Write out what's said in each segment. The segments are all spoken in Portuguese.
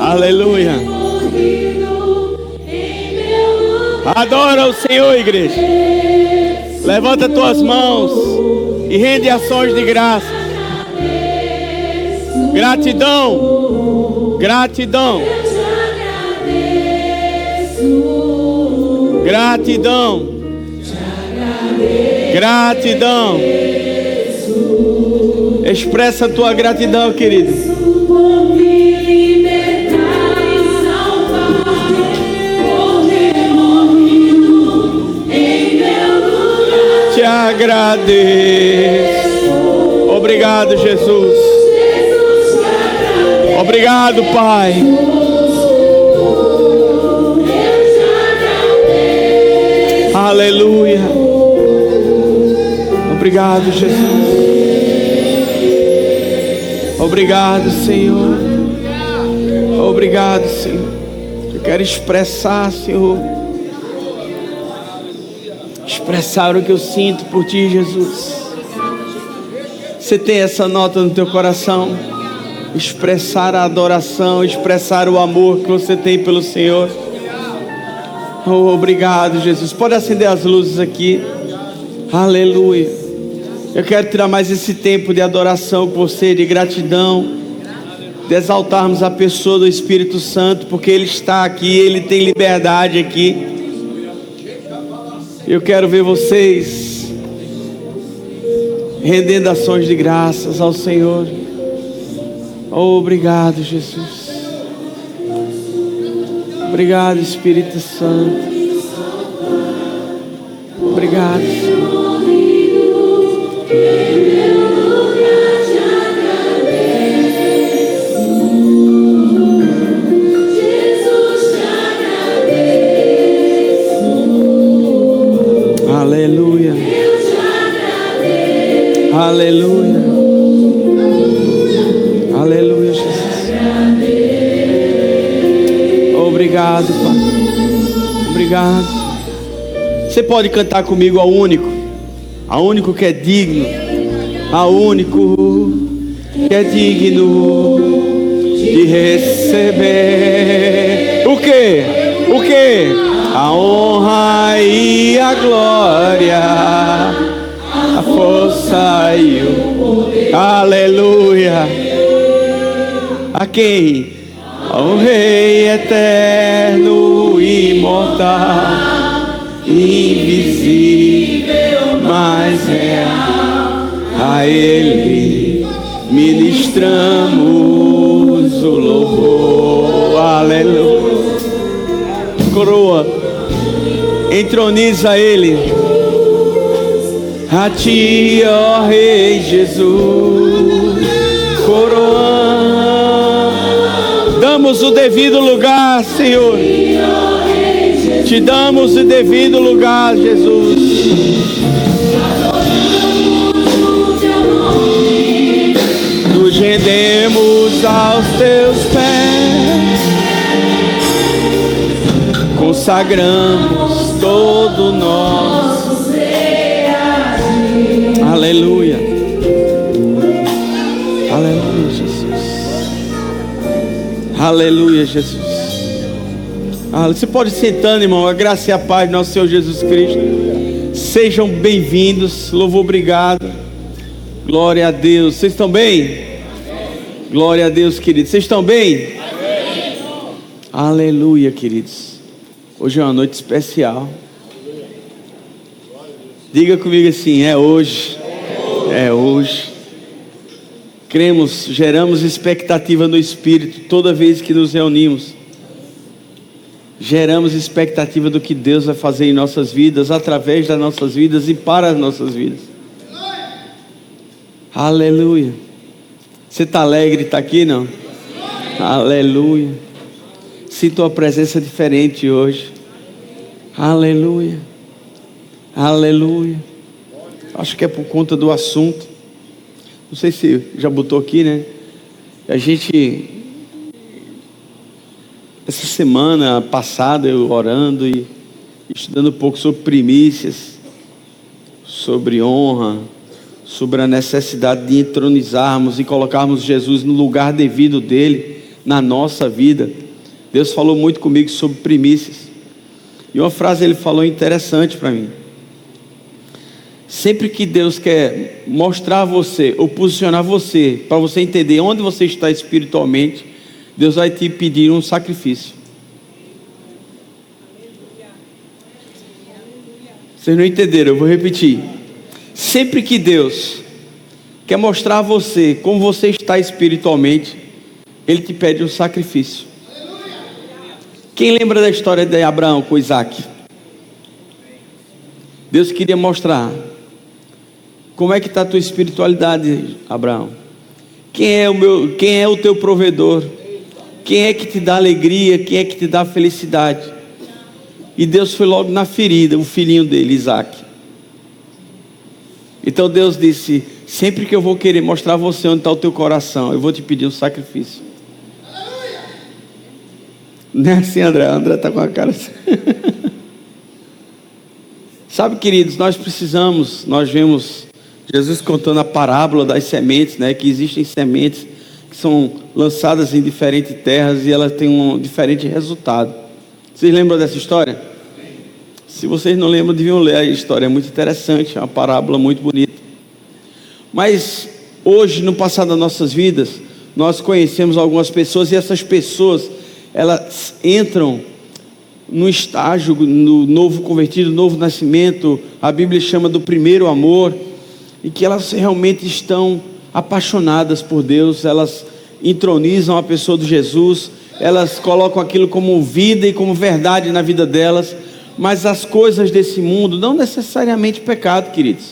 Aleluia. Adora o Senhor, igreja. Levanta tuas mãos e rende ações de graça. Gratidão. Gratidão. Gratidão. Gratidão. Expressa a tua gratidão, querido. Te agradeço. Obrigado, Jesus. Obrigado, Pai. Aleluia. Obrigado, Jesus. Obrigado, Senhor. Obrigado, Senhor. Eu quero expressar, Senhor, expressar o que eu sinto por Ti, Jesus. Você tem essa nota no teu coração? Expressar a adoração, expressar o amor que você tem pelo Senhor. Oh, obrigado, Jesus. Pode acender as luzes aqui. Aleluia. Eu quero tirar mais esse tempo de adoração com você, de gratidão, de exaltarmos a pessoa do Espírito Santo, porque Ele está aqui, Ele tem liberdade aqui. Eu quero ver vocês rendendo ações de graças ao Senhor. Oh, obrigado, Jesus. Obrigado, Espírito Santo. Obrigado, Senhor. Aleluia. Aleluia. Aleluia, Jesus. Obrigado, Pai. Obrigado. Você pode cantar comigo ao único que é digno, ao único que é digno de receber o quê? O quê? A honra e a glória, a força e o poder. Aleluia. A quem? Ao Rei eterno, imortal, invisível, mas real. A Ele ministramos o louvor. Aleluia. Coroa, entroniza Ele. A Ti, ó Rei Jesus, coroa, damos o devido lugar, Senhor. Te damos o devido lugar, Jesus. Nos rendemos aos Teus pés, consagramos todo o nosso ser a Ti. Aleluia. Aleluia, Jesus. Aleluia, Jesus. Você pode ir sentando, irmão. A graça e a paz do nosso Senhor Jesus Cristo. Sejam bem-vindos. Louvor, obrigado. Glória a Deus. Vocês estão bem? Glória a Deus, queridos. Vocês estão bem? Aleluia, queridos. Hoje é uma noite especial. Diga comigo assim: é hoje. É hoje. Cremos, geramos expectativa no Espírito toda vez que nos reunimos. Geramos expectativa do que Deus vai fazer em nossas vidas, através das nossas vidas e para as nossas vidas. Aleluia. Você está alegre? Está aqui, não? Aleluia. Sinto uma presença diferente hoje. Aleluia. Aleluia. Acho que é por conta do assunto. Não sei se já botou aqui, né? A gente, essa semana passada, eu orando e estudando um pouco sobre primícias, sobre honra, sobre a necessidade de entronizarmos e colocarmos Jesus no lugar devido dele na nossa vida. Deus falou muito comigo sobre primícias. E uma frase ele falou interessante para mim. Sempre que Deus quer mostrar a você, ou posicionar você, para você entender onde você está espiritualmente, Deus vai te pedir um sacrifício. Vocês não entenderam, eu vou repetir. Sempre que Deus quer mostrar a você como você está espiritualmente, Ele te pede um sacrifício. Quem lembra da história de Abraão com Isaac? Deus queria mostrar como é que está a tua espiritualidade, Abraão. Quem é o teu provedor? Quem é que te dá alegria? Quem é que te dá felicidade? E Deus foi logo na ferida, o filhinho dele, Isaac. Então Deus disse: sempre que eu vou querer mostrar a você onde está o teu coração, eu vou te pedir um sacrifício. Não é assim, André? André está com a cara assim. Sabe, queridos, nós vemos Jesus contando a parábola das sementes, né? Que existem sementes que são lançadas em diferentes terras e elas têm um diferente resultado. Vocês lembram dessa história? Se vocês não lembram, deviam ler a história, é muito interessante, é uma parábola muito bonita. Mas hoje, no passado das nossas vidas, nós conhecemos algumas pessoas, e essas pessoas, elas entram no estágio, no novo convertido, novo nascimento, a Bíblia chama do primeiro amor, e que elas realmente estão apaixonadas por Deus, elas entronizam a pessoa de Jesus, elas colocam aquilo como vida e como verdade na vida delas. Mas as coisas desse mundo, não necessariamente pecado, queridos,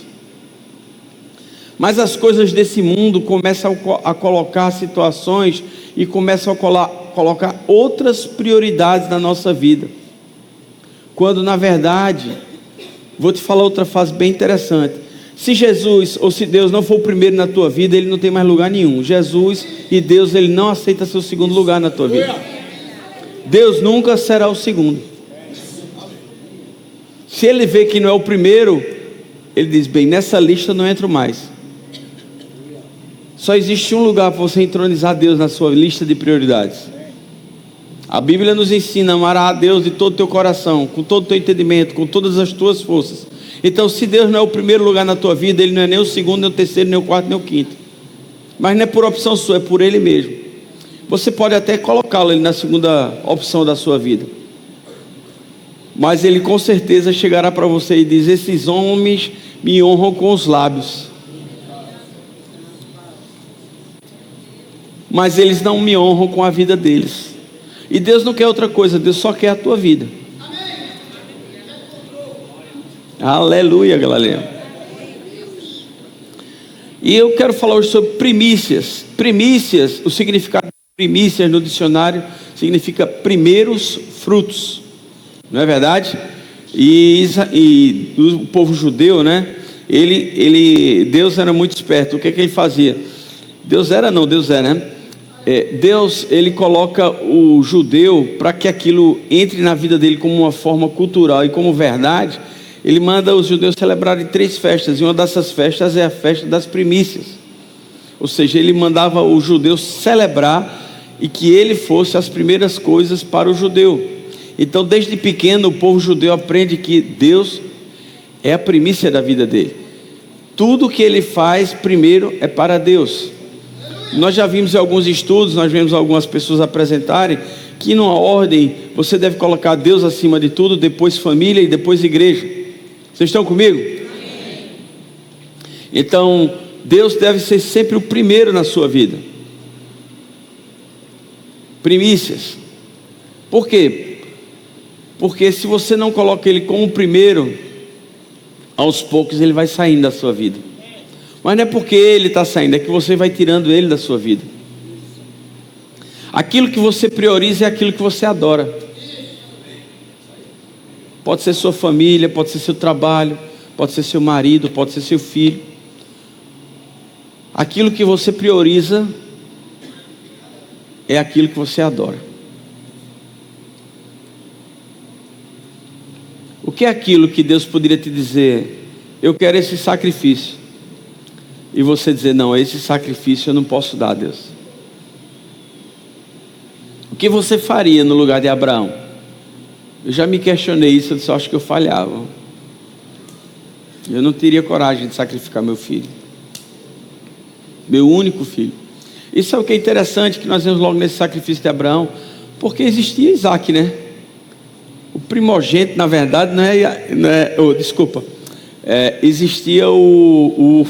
mas as coisas desse mundo começam a colocar situações e começam a colocar outras prioridades na nossa vida, quando na verdade, vou te falar outra frase bem interessante: se Jesus ou se Deus não for o primeiro na tua vida, Ele não tem mais lugar nenhum. Jesus e Deus, Ele não aceita seu segundo lugar na tua vida. Deus nunca será o segundo. Se Ele vê que não é o primeiro, Ele diz: bem, nessa lista eu não entro mais. Só existe um lugar para você entronizar Deus na sua lista de prioridades. A Bíblia nos ensina a amar a Deus de todo o teu coração, com todo o teu entendimento, com todas as tuas forças. Então, se Deus não é o primeiro lugar na tua vida, Ele não é nem o segundo, nem o terceiro, nem o quarto, nem o quinto. Mas não é por opção sua, é por Ele mesmo. Você pode até colocá-lo na segunda opção da sua vida, mas Ele com certeza chegará para você e diz: esses homens me honram com os lábios, mas eles não me honram com a vida deles. E Deus não quer outra coisa, Deus só quer a tua vida. Aleluia, galera. E eu quero falar hoje sobre primícias. Primícias, o significado de primícias no dicionário significa primeiros frutos, não é verdade? E o povo judeu, né? Deus era muito esperto. O que ele fazia? Deus é, né? Deus, ele coloca o judeu para que aquilo entre na vida dele como uma forma cultural e como verdade. Ele manda os judeus celebrarem 3 festas, e uma dessas festas é a festa das primícias. Ou seja, ele mandava o judeu celebrar e que ele fosse as primeiras coisas para o judeu. Então, desde pequeno, o povo judeu aprende que Deus é a primícia da vida dele. Tudo que ele faz primeiro é para Deus. Nós já vimos em alguns estudos, nós vemos algumas pessoas apresentarem que numa ordem você deve colocar Deus acima de tudo, depois família e depois igreja. Vocês estão comigo? Então, Deus deve ser sempre o primeiro na sua vida. Primícias. Por quê? Porque se você não coloca Ele como o primeiro, aos poucos Ele vai saindo da sua vida. Mas não é porque Ele está saindo, é que você vai tirando Ele da sua vida. Aquilo que você prioriza é aquilo que você adora. Pode ser sua família, pode ser seu trabalho, pode ser seu marido, pode ser seu filho. Aquilo que você prioriza é aquilo que você adora. O que é aquilo que Deus poderia te dizer? Eu quero esse sacrifício. E você dizer: não, esse sacrifício eu não posso dar a Deus. O que você faria no lugar de Abraão? Eu já me questionei isso, eu só acho que eu falhava. Eu não teria coragem de sacrificar meu filho, meu único filho. Isso é o que é interessante, que nós vemos logo nesse sacrifício de Abraão, porque existia Isaac, né? O primogênito, na verdade, existia o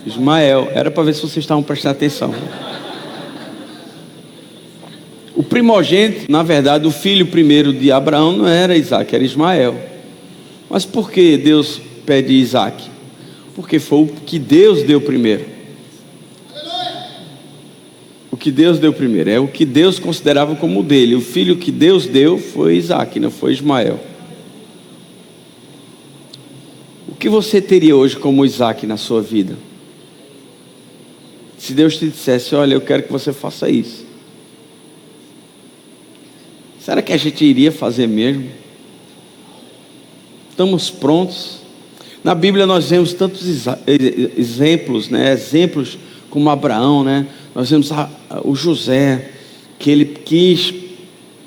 Ismael. Era para ver se vocês estavam prestando atenção. O primogênito, na verdade, o filho primeiro de Abraão não era Isaac, era Ismael. Mas por que Deus pede Isaac? Porque foi o que Deus deu primeiro. O que Deus deu primeiro, é o que Deus considerava como dele. O filho que Deus deu foi Isaac, não foi Ismael. O que você teria hoje como Isaac na sua vida? Se Deus te dissesse, olha, eu quero que você faça isso, será que a gente iria fazer mesmo? Estamos prontos? Na Bíblia nós vemos tantos exemplos, né? Exemplos como Abraão, né? Nós vemos o José, que ele quis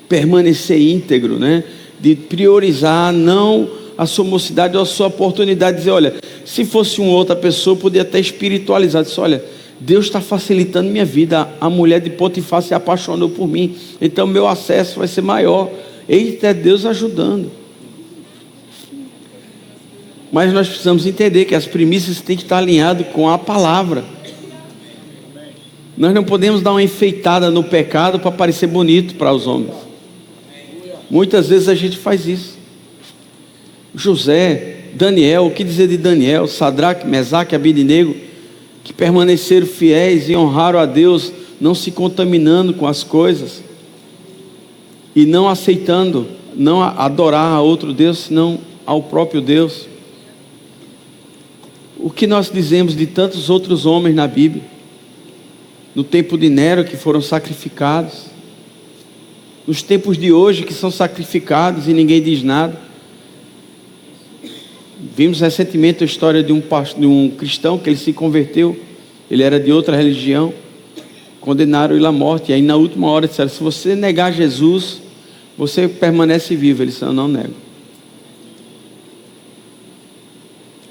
permanecer íntegro, né? De priorizar não a sua mocidade ou a sua oportunidade, dizer, olha, se fosse uma outra pessoa, eu podia até espiritualizar, dizer, olha, Deus está facilitando minha vida, a mulher de Potifar se apaixonou por mim, então meu acesso vai ser maior. Eita, é Deus ajudando. Mas nós precisamos entender que as primícias têm que estar alinhadas com a palavra. Nós não podemos dar uma enfeitada no pecado para parecer bonito para os homens. Muitas vezes a gente faz isso. José, Daniel, o que dizer de Daniel, Sadraque, Mesaque, Abednego, que permaneceram fiéis e honraram a Deus, não se contaminando com as coisas e não aceitando, não adorar a outro Deus, senão ao próprio Deus. O que nós dizemos de tantos outros homens na Bíblia, no tempo de Nero, que foram sacrificados, nos tempos de hoje, que são sacrificados e ninguém diz nada. Vimos recentemente a história de um cristão que ele se converteu, ele era de outra religião, condenaram ele à morte, e aí na última hora disseram, se você negar Jesus, você permanece vivo. Ele disse, não nego.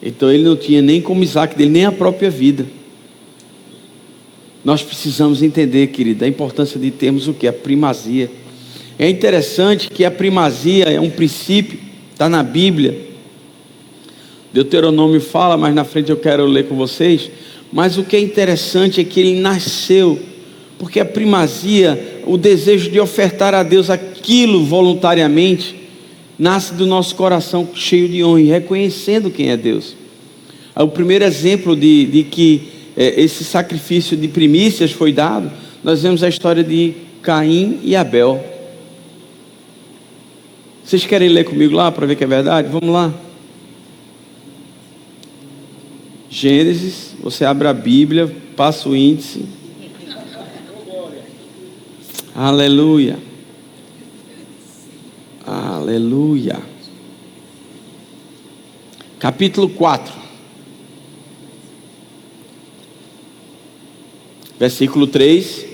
Então ele não tinha nem como Isaac dele, nem a própria vida. Nós precisamos entender, querido, a importância de termos o que? A primazia. É interessante que a primazia é um princípio, está na Bíblia. Deuteronômio fala, mas na frente eu quero ler com vocês. Mas o que é interessante é que ele nasceu, porque a primazia, o desejo de ofertar a Deus aquilo voluntariamente, nasce do nosso coração cheio de honra, reconhecendo quem é Deus. O primeiro exemplo de que esse sacrifício de primícias foi dado, nós vemos a história de Caim e Abel. Vocês querem ler comigo lá para ver que é verdade? Vamos lá. Gênesis, você abre a Bíblia, passa o índice. Aleluia. Aleluia. Capítulo 4. Versículo 3.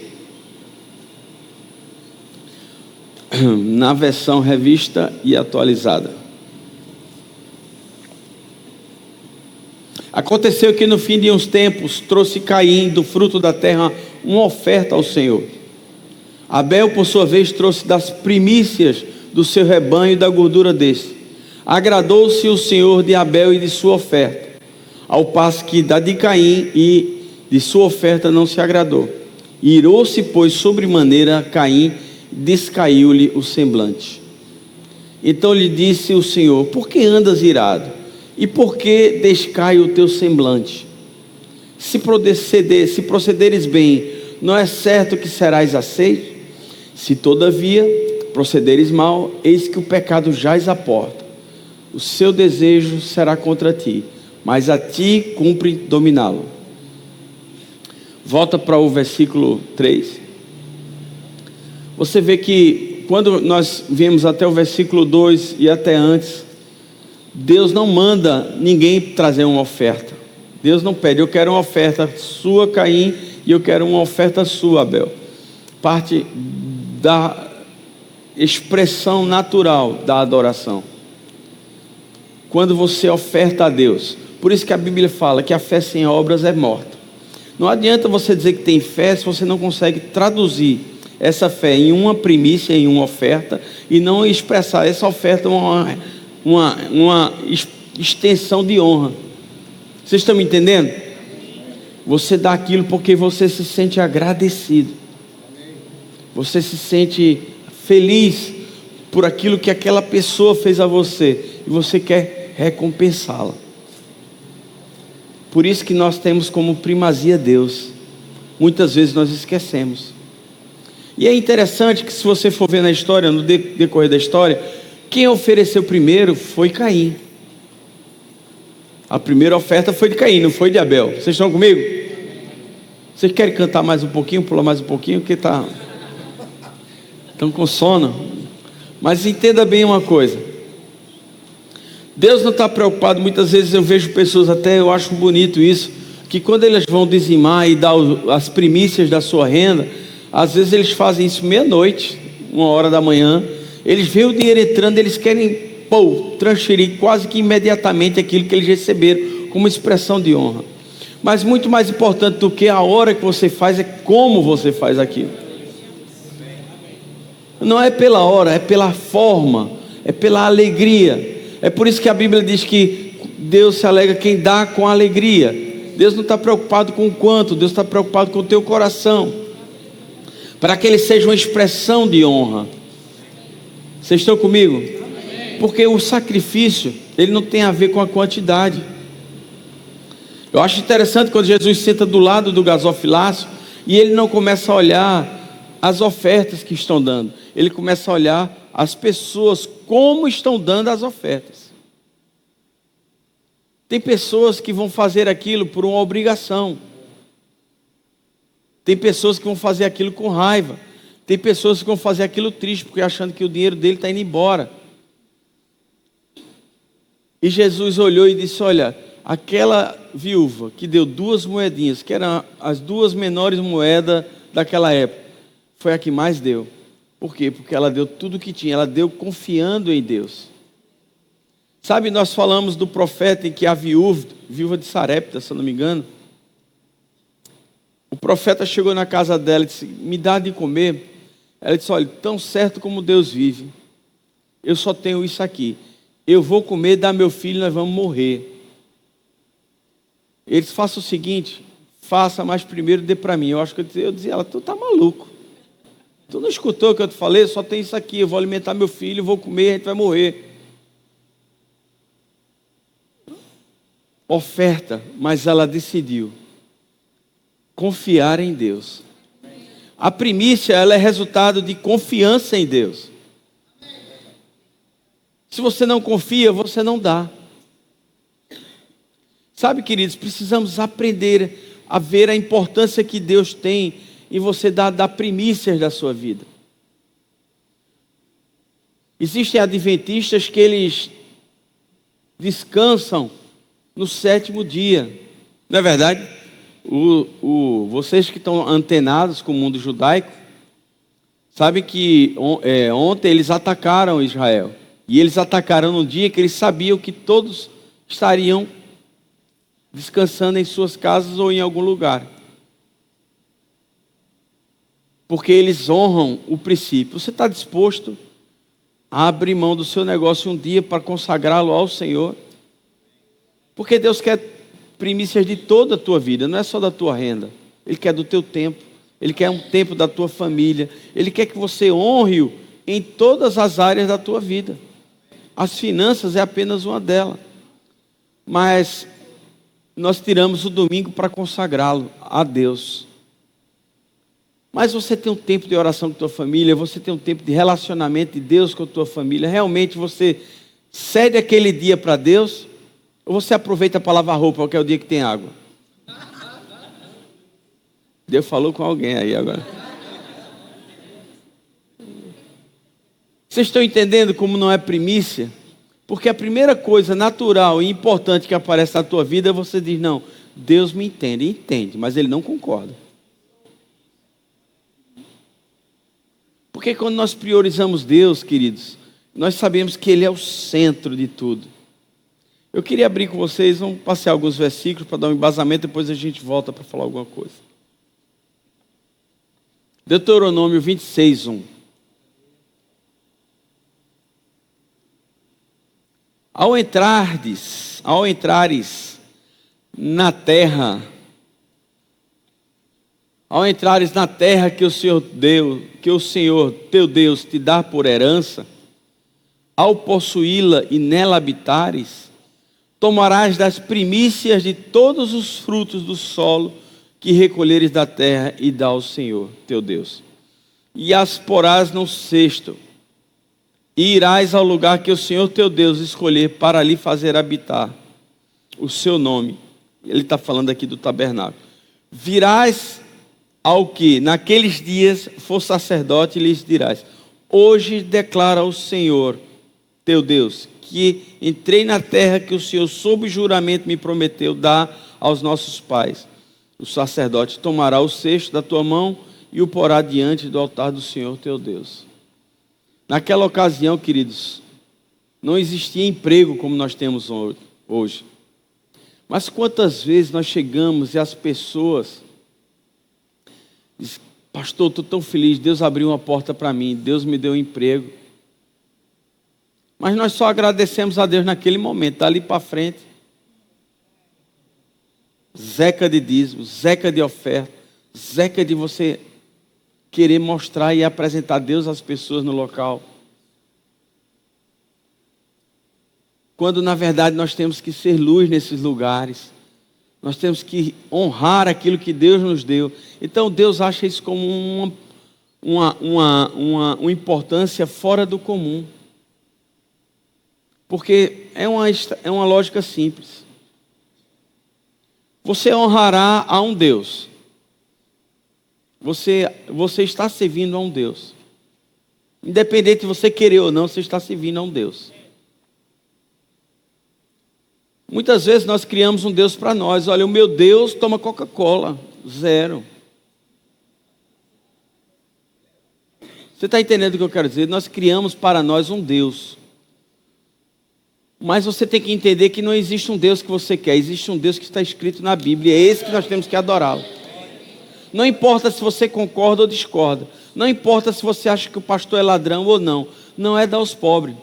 Na versão revista e atualizada. Aconteceu que no fim de uns tempos trouxe Caim do fruto da terra uma oferta ao Senhor. Abel, por sua vez, trouxe das primícias do seu rebanho e da gordura deste. Agradou-se o Senhor de Abel e de sua oferta, ao passo que da de Caim e de sua oferta não se agradou. Irou-se, pois, sobremaneira Caim, descaiu-lhe o semblante. Então lhe disse o Senhor, por que andas irado? E por que descai o teu semblante? Se procederes bem, não é certo que serás aceito? Se todavia procederes mal, eis que o pecado jaz à porta. O seu desejo será contra ti, mas a ti cumpre dominá-lo. Volta para o versículo 3. Você vê que quando nós viemos até o versículo 2 e até antes, Deus não manda ninguém trazer uma oferta. Deus não pede, eu quero uma oferta sua, Caim, e eu quero uma oferta sua, Abel. Parte da expressão natural da adoração. Quando você oferta a Deus. Por isso que a Bíblia fala que a fé sem obras é morta. Não adianta você dizer que tem fé se você não consegue traduzir essa fé em uma primícia, em uma oferta, e não expressar essa oferta uma extensão de honra. Vocês estão me entendendo? Você dá aquilo porque você se sente agradecido. Você se sente feliz por aquilo que aquela pessoa fez a você, e você quer recompensá-la. Por isso que nós temos como primazia Deus. Muitas vezes nós esquecemos. E é interessante que, se você for ver na história, no decorrer da história, quem ofereceu primeiro foi Caim. A primeira oferta foi de Caim, não foi de Abel. Vocês estão comigo? Vocês querem cantar mais um pouquinho, pular mais um pouquinho, porque estão com sono? Mas entenda bem uma coisa. Deus não está preocupado. Muitas vezes eu vejo pessoas, até eu acho bonito isso, que quando eles vão dizimar e dar as primícias da sua renda, às vezes eles fazem isso meia-noite, 1h da manhã, eles veem o dinheiro entrando, eles querem transferir quase que imediatamente aquilo que eles receberam, como expressão de honra. Mas muito mais importante do que a hora que você faz, é como você faz aquilo. Não é pela hora, é pela forma, é pela alegria. É por isso que a Bíblia diz que Deus se alegra quem dá com alegria. Deus não está preocupado com o quanto, Deus está preocupado com o teu coração, para que ele seja uma expressão de honra. Vocês estão comigo? Porque o sacrifício, ele não tem a ver com a quantidade. Eu acho interessante quando Jesus senta do lado do gasofilácio e ele não começa a olhar as ofertas que estão dando, ele começa a olhar as pessoas como estão dando as ofertas. Tem pessoas que vão fazer aquilo por uma obrigação. Tem pessoas que vão fazer aquilo com raiva. Tem pessoas que vão fazer aquilo triste, porque achando que o dinheiro dele está indo embora. E Jesus olhou e disse: olha, aquela viúva que deu 2 moedinhas, que eram as 2 menores moedas daquela época, foi a que mais deu. Por quê? Porque ela deu tudo o que tinha, ela deu confiando em Deus. Sabe, nós falamos do profeta em que a viúva de Sarepta, se eu não me engano, o profeta chegou na casa dela e disse: me dá de comer. Ela disse: olha, tão certo como Deus vive, eu só tenho isso aqui. Eu vou comer, dar meu filho, nós vamos morrer. Ele disse: faça o seguinte, faça, mas primeiro dê para mim. Eu acho que eu dizia ela: tu tá maluco. Tu não escutou o que eu te falei? Só tem isso aqui, eu vou alimentar meu filho, vou comer, a gente vai morrer. Oferta, mas ela decidiu confiar em Deus. A primícia, ela é resultado de confiança em Deus. Se você não confia, você não dá. Sabe, queridos, precisamos aprender a ver a importância que Deus tem em você dar primícias da sua vida. Existem adventistas que eles descansam no 7º dia. Não é verdade? Vocês que estão antenados com o mundo judaico, sabem que ontem eles atacaram Israel. E eles atacaram no dia que eles sabiam que todos estariam descansando em suas casas ou em algum lugar. Porque eles honram o princípio. Você está disposto a abrir mão do seu negócio um dia para consagrá-lo ao Senhor? Porque Deus quer primícias de toda a tua vida, não é só da tua renda. Ele quer do teu tempo, Ele quer um tempo da tua família, Ele quer que você honre-o em todas as áreas da tua vida. As finanças é apenas uma delas. Mas nós tiramos o domingo para consagrá-lo a Deus. Mas você tem um tempo de oração com a tua família, você tem um tempo de relacionamento de Deus com a tua família. Realmente você cede aquele dia para Deus? Ou você aproveita para lavar roupa, que é o dia que tem água? Deus falou com alguém aí agora. Vocês estão entendendo como não é primícia? Porque a primeira coisa natural e importante que aparece na tua vida é você diz: não, Deus me entende, mas Ele não concorda. Porque quando nós priorizamos Deus, queridos, nós sabemos que Ele é o centro de tudo. Eu queria abrir com vocês, vamos passear alguns versículos para dar um embasamento, depois a gente volta para falar alguma coisa. Deuteronômio 26, 1. Ao entrares na terra que o Senhor teu Deus te dá por herança, ao possuí-la e nela habitares, tomarás das primícias de todos os frutos do solo que recolheres da terra e dá ao Senhor teu Deus. E as porás no cesto, e irás ao lugar que o Senhor teu Deus escolher para ali fazer habitar o seu nome. Ele está falando aqui do tabernáculo. Virás ao que naqueles dias for sacerdote e lhes dirás: hoje declara o Senhor teu Deus, que entrei na terra que o Senhor sob juramento me prometeu dar aos nossos pais. O sacerdote tomará o cesto da tua mão e o porá diante do altar do Senhor teu Deus. Naquela ocasião, queridos, não existia emprego como nós temos hoje. Mas quantas vezes nós chegamos e as pessoas dizem: pastor, estou tão feliz, Deus abriu uma porta para mim, Deus me deu um emprego. Mas nós só agradecemos a Deus naquele momento, dali para frente. Zeca de dízimo, zeca de oferta, zeca de você querer mostrar e apresentar Deus às pessoas no local. Quando na verdade nós temos que ser luz nesses lugares. Nós temos que honrar aquilo que Deus nos deu. Então Deus acha isso como uma importância fora do comum. Porque é uma lógica simples. Você honrará a um Deus. Você está servindo a um Deus. Independente de você querer ou não, você está servindo a um Deus. Muitas vezes nós criamos um Deus para nós. Olha, o meu Deus toma Coca-Cola. Zero. Você está entendendo o que eu quero dizer? Nós criamos para nós um Deus. Mas você tem que entender que não existe um Deus que você quer. Existe um Deus que está escrito na Bíblia. É esse que nós temos que adorá-lo. Não importa se você concorda ou discorda. Não importa se você acha que o pastor é ladrão ou não. Não é dar aos pobres.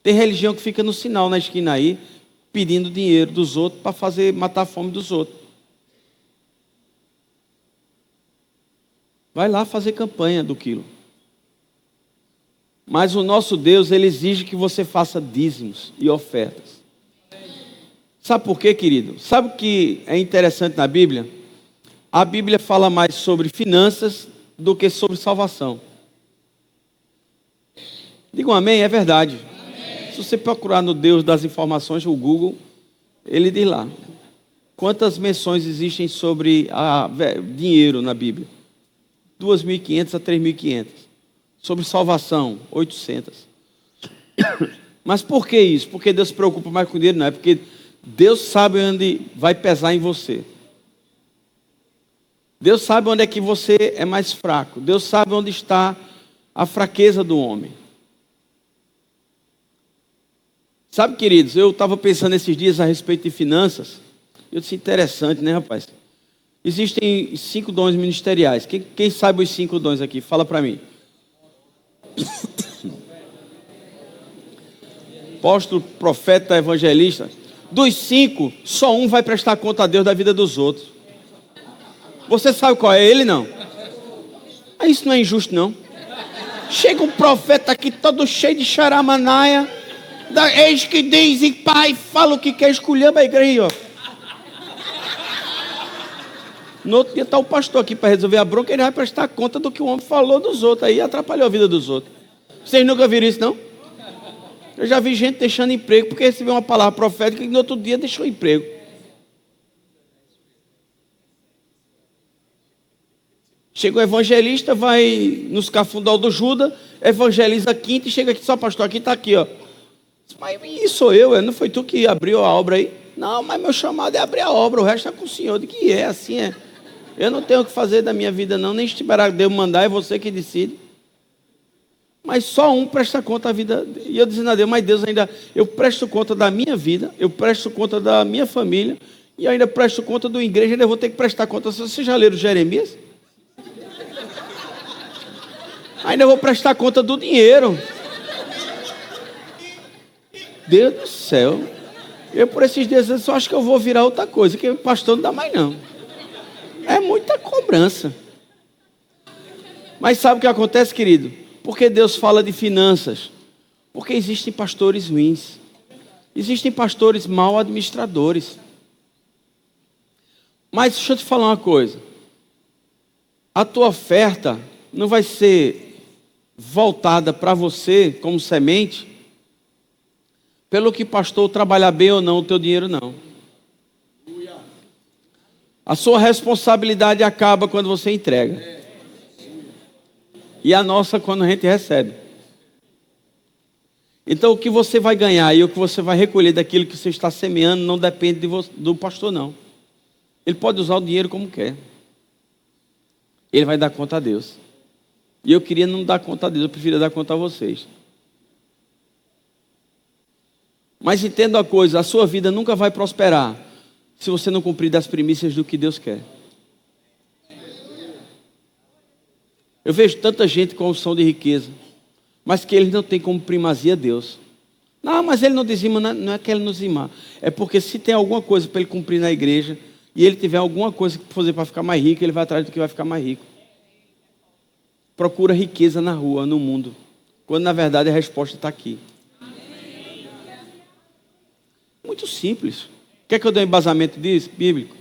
Tem religião que fica no sinal na esquina aí, pedindo dinheiro dos outros para matar a fome dos outros. Vai lá fazer campanha do quilo. Mas o nosso Deus, Ele exige que você faça dízimos e ofertas. Sabe por quê, querido? Sabe o que é interessante na Bíblia? A Bíblia fala mais sobre finanças do que sobre salvação. Digam amém, é verdade. Amém. Se você procurar no Deus das informações, o Google, ele diz lá. Quantas menções existem sobre dinheiro na Bíblia? 2.500 a 3.500. Sobre salvação, 800. Mas por que isso? Porque Deus se preocupa mais com dinheiro? Não, é porque Deus sabe onde vai pesar em você. Deus sabe onde é que você é mais fraco. Deus sabe onde está a fraqueza do homem. Sabe, queridos, eu estava pensando esses dias a respeito de finanças. Eu disse, interessante, né, rapaz? Existem 5 dons ministeriais. Quem sabe os 5 dons aqui? Fala para mim. Apóstolo, profeta, evangelista. Dos 5, só um vai prestar conta a Deus da vida dos outros. Você sabe qual é ele, não? Isso não é injusto, não. Chega um profeta aqui todo cheio de charamanaia. Eis que diz e pai, fala o que quer, esculhamba a igreja, ó. No outro dia está o pastor aqui para resolver a bronca, ele vai prestar conta do que o homem falou dos outros, aí atrapalhou a vida dos outros. Vocês nunca viram isso, não? Eu já vi gente deixando emprego porque recebeu uma palavra profética e no outro dia deixou emprego. Chega o evangelista, vai nos cafundal do Judas, evangeliza a quinta e chega aqui, só pastor, aqui está aqui, ó. Mas isso sou eu, não foi tu que abriu a obra aí? Não, mas meu chamado é abrir a obra, o resto é com o Senhor. De que é, assim é. Eu não tenho o que fazer da minha vida não, nem esperar Deus mandar, é você que decide. Mas só um presta conta da vida. E eu dizendo a Deus, mas Deus ainda, eu presto conta da minha vida, eu presto conta da minha família, e ainda presto conta da igreja, ainda vou ter que prestar conta. Vocês já leram Jeremias? Ainda vou prestar conta do dinheiro. Deus do céu. Eu por esses dias eu só acho que eu vou virar outra coisa, que o pastor não dá mais não. É muita cobrança. Mas sabe o que acontece, querido? Porque Deus fala de finanças? Porque existem pastores ruins. Existem pastores mal administradores. Mas deixa eu te falar uma coisa. A tua oferta não vai ser voltada para você como semente pelo que pastor trabalhar bem ou não o teu dinheiro, não. A sua responsabilidade acaba quando você entrega. E a nossa quando a gente recebe. Então o que você vai ganhar e o que você vai recolher daquilo que você está semeando não depende do pastor, não. Ele pode usar o dinheiro como quer. Ele vai dar conta a Deus. E eu queria não dar conta a Deus, eu preferia dar conta a vocês. Mas entenda uma coisa, a sua vida nunca vai prosperar se você não cumprir das primícias do que Deus quer. Eu vejo tanta gente com unção de riqueza, mas que eles não têm como primazia Deus. Não, mas ele não dizima, não é que ele não dizimar. É porque se tem alguma coisa para ele cumprir na igreja, e ele tiver alguma coisa para fazer para ficar mais rico, ele vai atrás do que vai ficar mais rico. Procura riqueza na rua, no mundo, quando na verdade a resposta está aqui. Muito simples. Quer que eu dê um embasamento disso, bíblico?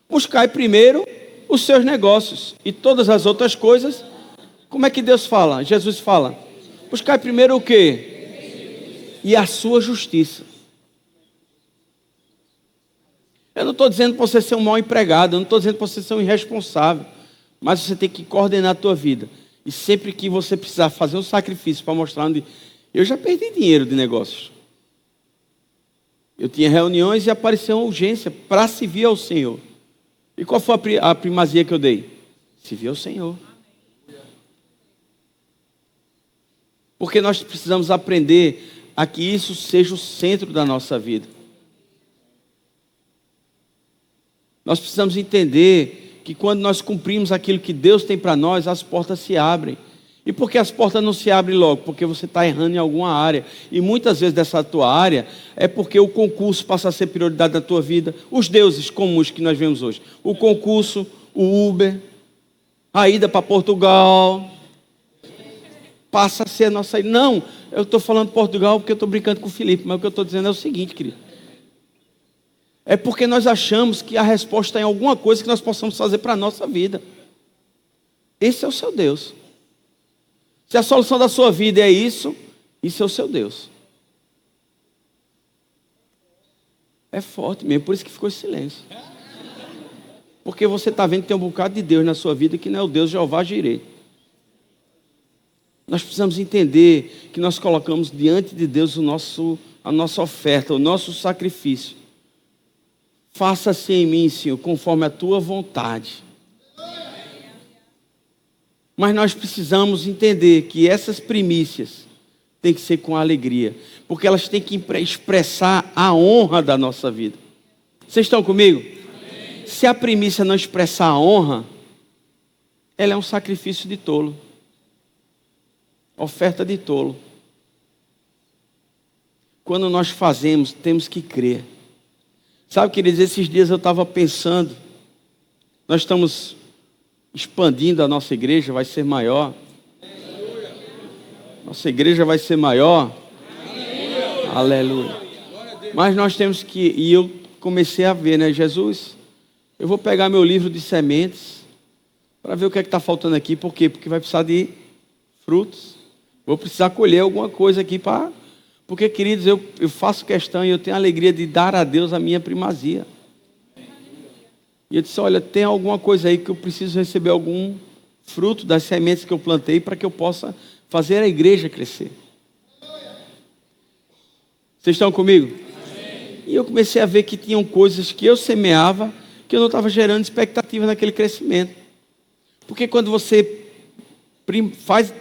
Buscai primeiro os seus negócios e todas as outras coisas. Como é que Deus fala? Jesus fala. Buscai primeiro o quê? E a sua justiça. Eu não estou dizendo para você ser um mau empregado, eu não estou dizendo para você ser um irresponsável, mas você tem que coordenar a tua vida. E sempre que você precisar fazer um sacrifício para mostrar onde... Eu já perdi dinheiro de negócios. Eu tinha reuniões e apareceu uma urgência para servir ao Senhor. E qual foi a primazia que eu dei? Servir ao Senhor. Porque nós precisamos aprender a que isso seja o centro da nossa vida. Nós precisamos entender que quando nós cumprimos aquilo que Deus tem para nós, as portas se abrem. E por que as portas não se abrem logo? Porque você está errando em alguma área. E muitas vezes dessa tua área é porque o concurso passa a ser prioridade na tua vida. Os deuses comuns que nós vemos hoje. O concurso, o Uber, a ida para Portugal. Passa a ser a nossa ida. Não, eu estou falando Portugal porque eu estou brincando com o Felipe. Mas o que eu estou dizendo é o seguinte, querido. É porque nós achamos que a resposta é em alguma coisa que nós possamos fazer para a nossa vida. Esse é o seu Deus. Se a solução da sua vida é isso é o seu Deus. É forte mesmo, por isso que ficou esse silêncio. Porque você está vendo que tem um bocado de Deus na sua vida que não é o Deus Jeová Jireh. Nós precisamos entender que nós colocamos diante de Deus a nossa oferta, o nosso sacrifício. Faça-se em mim, Senhor, conforme a tua vontade. Mas nós precisamos entender que essas primícias têm que ser com alegria, porque elas têm que expressar a honra da nossa vida. Vocês estão comigo? Amém. Se a primícia não expressar a honra, ela é um sacrifício de tolo. Oferta de tolo. Quando nós fazemos, temos que crer. Sabe, queridos, esses dias eu estava pensando, nós estamos expandindo a nossa igreja, vai ser maior. Nossa igreja vai ser maior. Aleluia. Mas nós temos que, e eu comecei a ver, né, Jesus, eu vou pegar meu livro de sementes para ver o que é que está faltando aqui. Por quê? Porque vai precisar de frutos. Vou precisar colher alguma coisa aqui para... Porque, queridos, eu faço questão e eu tenho a alegria de dar a Deus a minha primazia. E eu disse, olha, tem alguma coisa aí que eu preciso receber algum fruto das sementes que eu plantei para que eu possa fazer a igreja crescer. Vocês estão comigo? Amém. E eu comecei a ver que tinham coisas que eu semeava que eu não estava gerando expectativa naquele crescimento. Porque quando você faz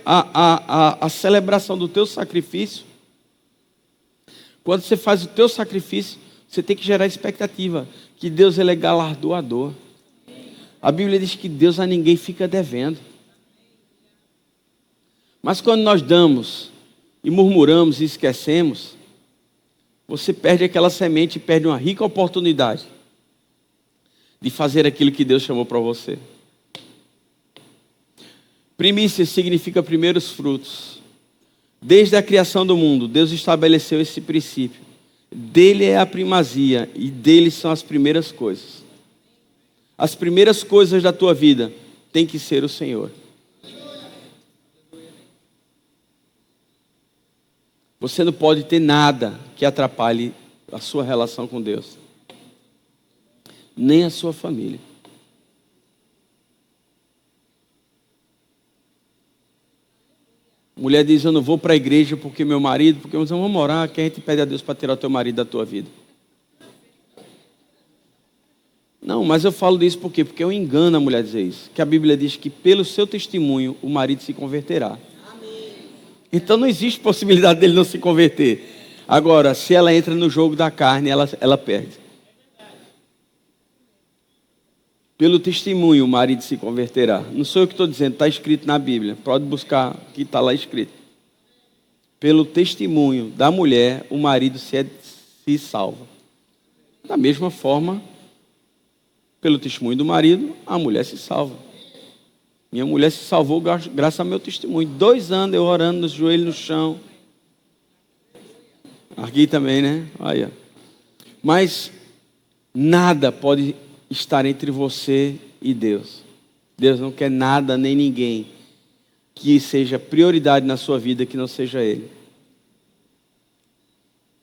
a celebração do teu sacrifício. Quando você faz o teu sacrifício, você tem que gerar expectativa que Deus ele é galardoador. A Bíblia diz que Deus a ninguém fica devendo. Mas quando nós damos e murmuramos e esquecemos, você perde aquela semente e perde uma rica oportunidade de fazer aquilo que Deus chamou para você. Primícia significa primeiros frutos. Desde a criação do mundo, Deus estabeleceu esse princípio. Dele é a primazia e dele são as primeiras coisas. As primeiras coisas da tua vida tem que ser o Senhor. Você não pode ter nada que atrapalhe a sua relação com Deus, nem a sua família. Mulher diz, eu não vou para a igreja porque meu marido, porque nós vamos orar, que a gente pede a Deus para tirar o teu marido da tua vida. Não, mas eu falo disso por quê? Porque é um engano a mulher dizer isso. Que a Bíblia diz que pelo seu testemunho o marido se converterá. Então não existe possibilidade dele não se converter. Agora, se ela entra no jogo da carne, ela perde. Pelo testemunho o marido se converterá. Não sou eu que estou dizendo, está escrito na Bíblia. Pode buscar que está lá escrito. Pelo testemunho da mulher, o marido se salva. Da mesma forma, pelo testemunho do marido, a mulher se salva. Minha mulher se salvou graças ao meu testemunho. 2 anos eu orando nos joelhos no chão. Aqui também, né? Olha. Mas nada pode estar entre você e Deus. Deus não quer nada nem ninguém que seja prioridade na sua vida que não seja Ele.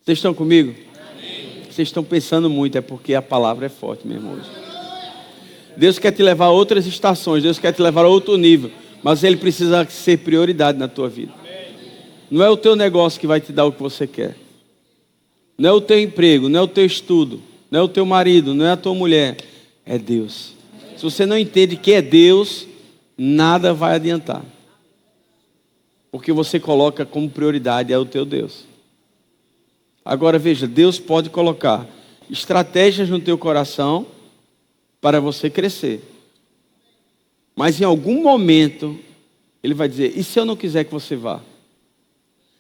Vocês estão comigo? Amém. Vocês estão pensando muito, é porque a palavra é forte, meu irmão. Deus quer te levar a outras estações, Deus quer te levar a outro nível, mas Ele precisa ser prioridade na tua vida. Não é o teu negócio que vai te dar o que você quer. Não é o teu emprego, não é o teu estudo, não é o teu marido, não é a tua mulher. É Deus. Se você não entende que é Deus, nada vai adiantar. Porque você coloca como prioridade é o teu Deus. Agora veja, Deus pode colocar estratégias no teu coração para você crescer. Mas em algum momento, Ele vai dizer, e se eu não quiser que você vá?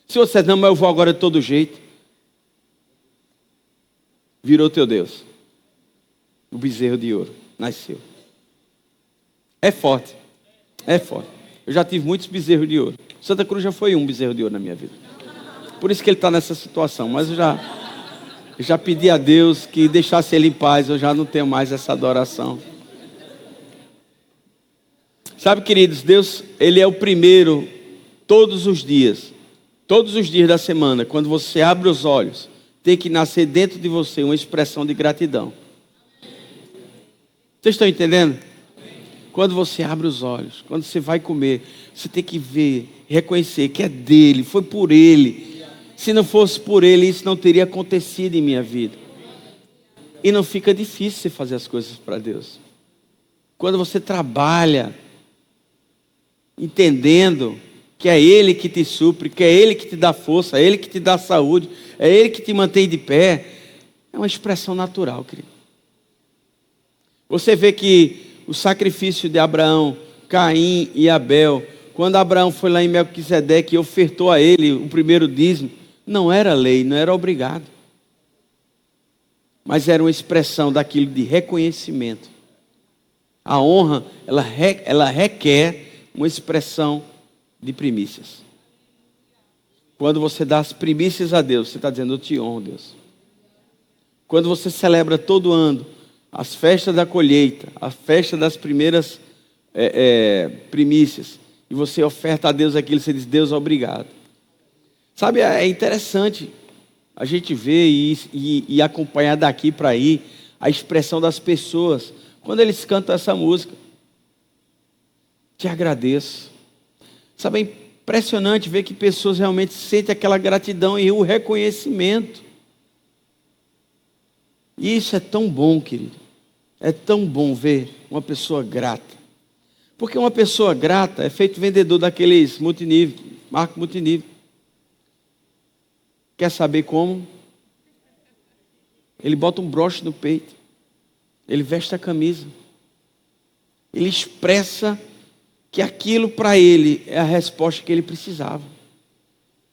Se você dizer, não, mas eu vou agora de todo jeito. Virou teu Deus. O bezerro de ouro nasceu. É forte. É forte. Eu já tive muitos bezerros de ouro. Santa Cruz já foi um bezerro de ouro na minha vida. Por isso que ele está nessa situação. Mas eu já pedi a Deus que deixasse ele em paz. Eu já não tenho mais essa adoração. Sabe, queridos, Deus, Ele é o primeiro todos os dias. Todos os dias da semana, quando você abre os olhos, tem que nascer dentro de você uma expressão de gratidão. Vocês estão entendendo? Quando você abre os olhos, quando você vai comer, você tem que ver, reconhecer que é dele, foi por ele. Se não fosse por ele, isso não teria acontecido em minha vida. E não fica difícil você fazer as coisas para Deus. Quando você trabalha, entendendo que é Ele que te supre, que é Ele que te dá força, é Ele que te dá saúde, é Ele que te mantém de pé, é uma expressão natural, querido. Você vê que o sacrifício de Abraão, Caim e Abel, quando Abraão foi lá em Melquisedeque e ofertou a ele o primeiro dízimo, não era lei, não era obrigado. Mas era uma expressão daquilo de reconhecimento. A honra, ela requer uma expressão de primícias. Quando você dá as primícias a Deus, você está dizendo, eu te honro, Deus. Quando você celebra todo ano as festas da colheita, a festa das primeiras primícias, e você oferta a Deus aquilo, você diz, Deus, obrigado. Sabe, é interessante a gente ver e acompanhar daqui para aí a expressão das pessoas, quando eles cantam essa música. Te agradeço. Sabe, é impressionante ver que pessoas realmente sentem aquela gratidão e o reconhecimento. E isso é tão bom, querido. É tão bom ver uma pessoa grata. Porque uma pessoa grata é feito vendedor daqueles multinível, marco multinível. Quer saber como? Ele bota um broche no peito. Ele veste a camisa. Ele expressa que aquilo para ele é a resposta que ele precisava.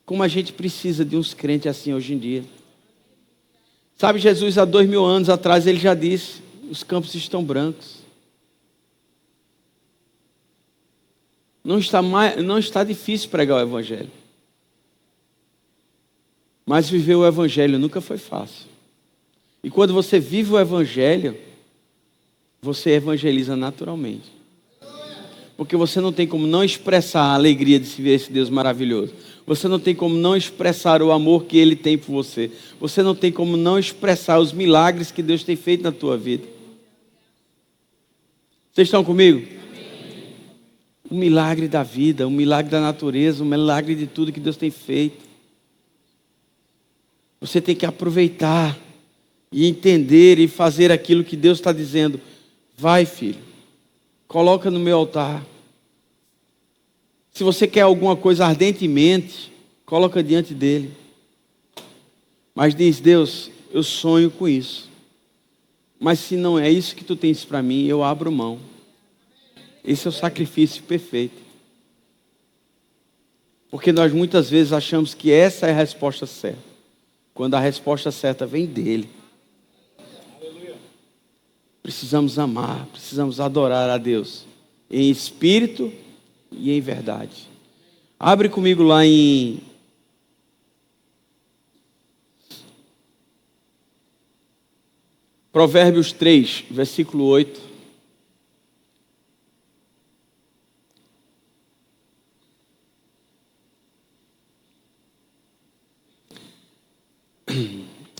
Como a gente precisa de uns crentes assim hoje em dia. Sabe, Jesus há 2000 anos atrás ele já disse, os campos estão brancos. Não está difícil pregar o evangelho. Mas viver o evangelho nunca foi fácil. E quando você vive o evangelho, você evangeliza naturalmente. Porque você não tem como não expressar a alegria de se ver esse Deus maravilhoso. Você não tem como não expressar o amor que Ele tem por você. Você não tem como não expressar os milagres que Deus tem feito na tua vida. Vocês estão comigo? O milagre da vida, o milagre da natureza, o milagre de tudo que Deus tem feito. Você tem que aproveitar e entender e fazer aquilo que Deus está dizendo. Vai, filho, coloca no meu altar. Se você quer alguma coisa ardentemente, coloca diante dele. Mas diz, Deus, eu sonho com isso. Mas se não é isso que tu tens para mim, eu abro mão. Esse é o sacrifício perfeito. Porque nós muitas vezes achamos que essa é a resposta certa. Quando a resposta certa vem dele. Precisamos amar, precisamos adorar a Deus. Em espírito e em verdade. Abre comigo lá em Provérbios 3, versículo 8.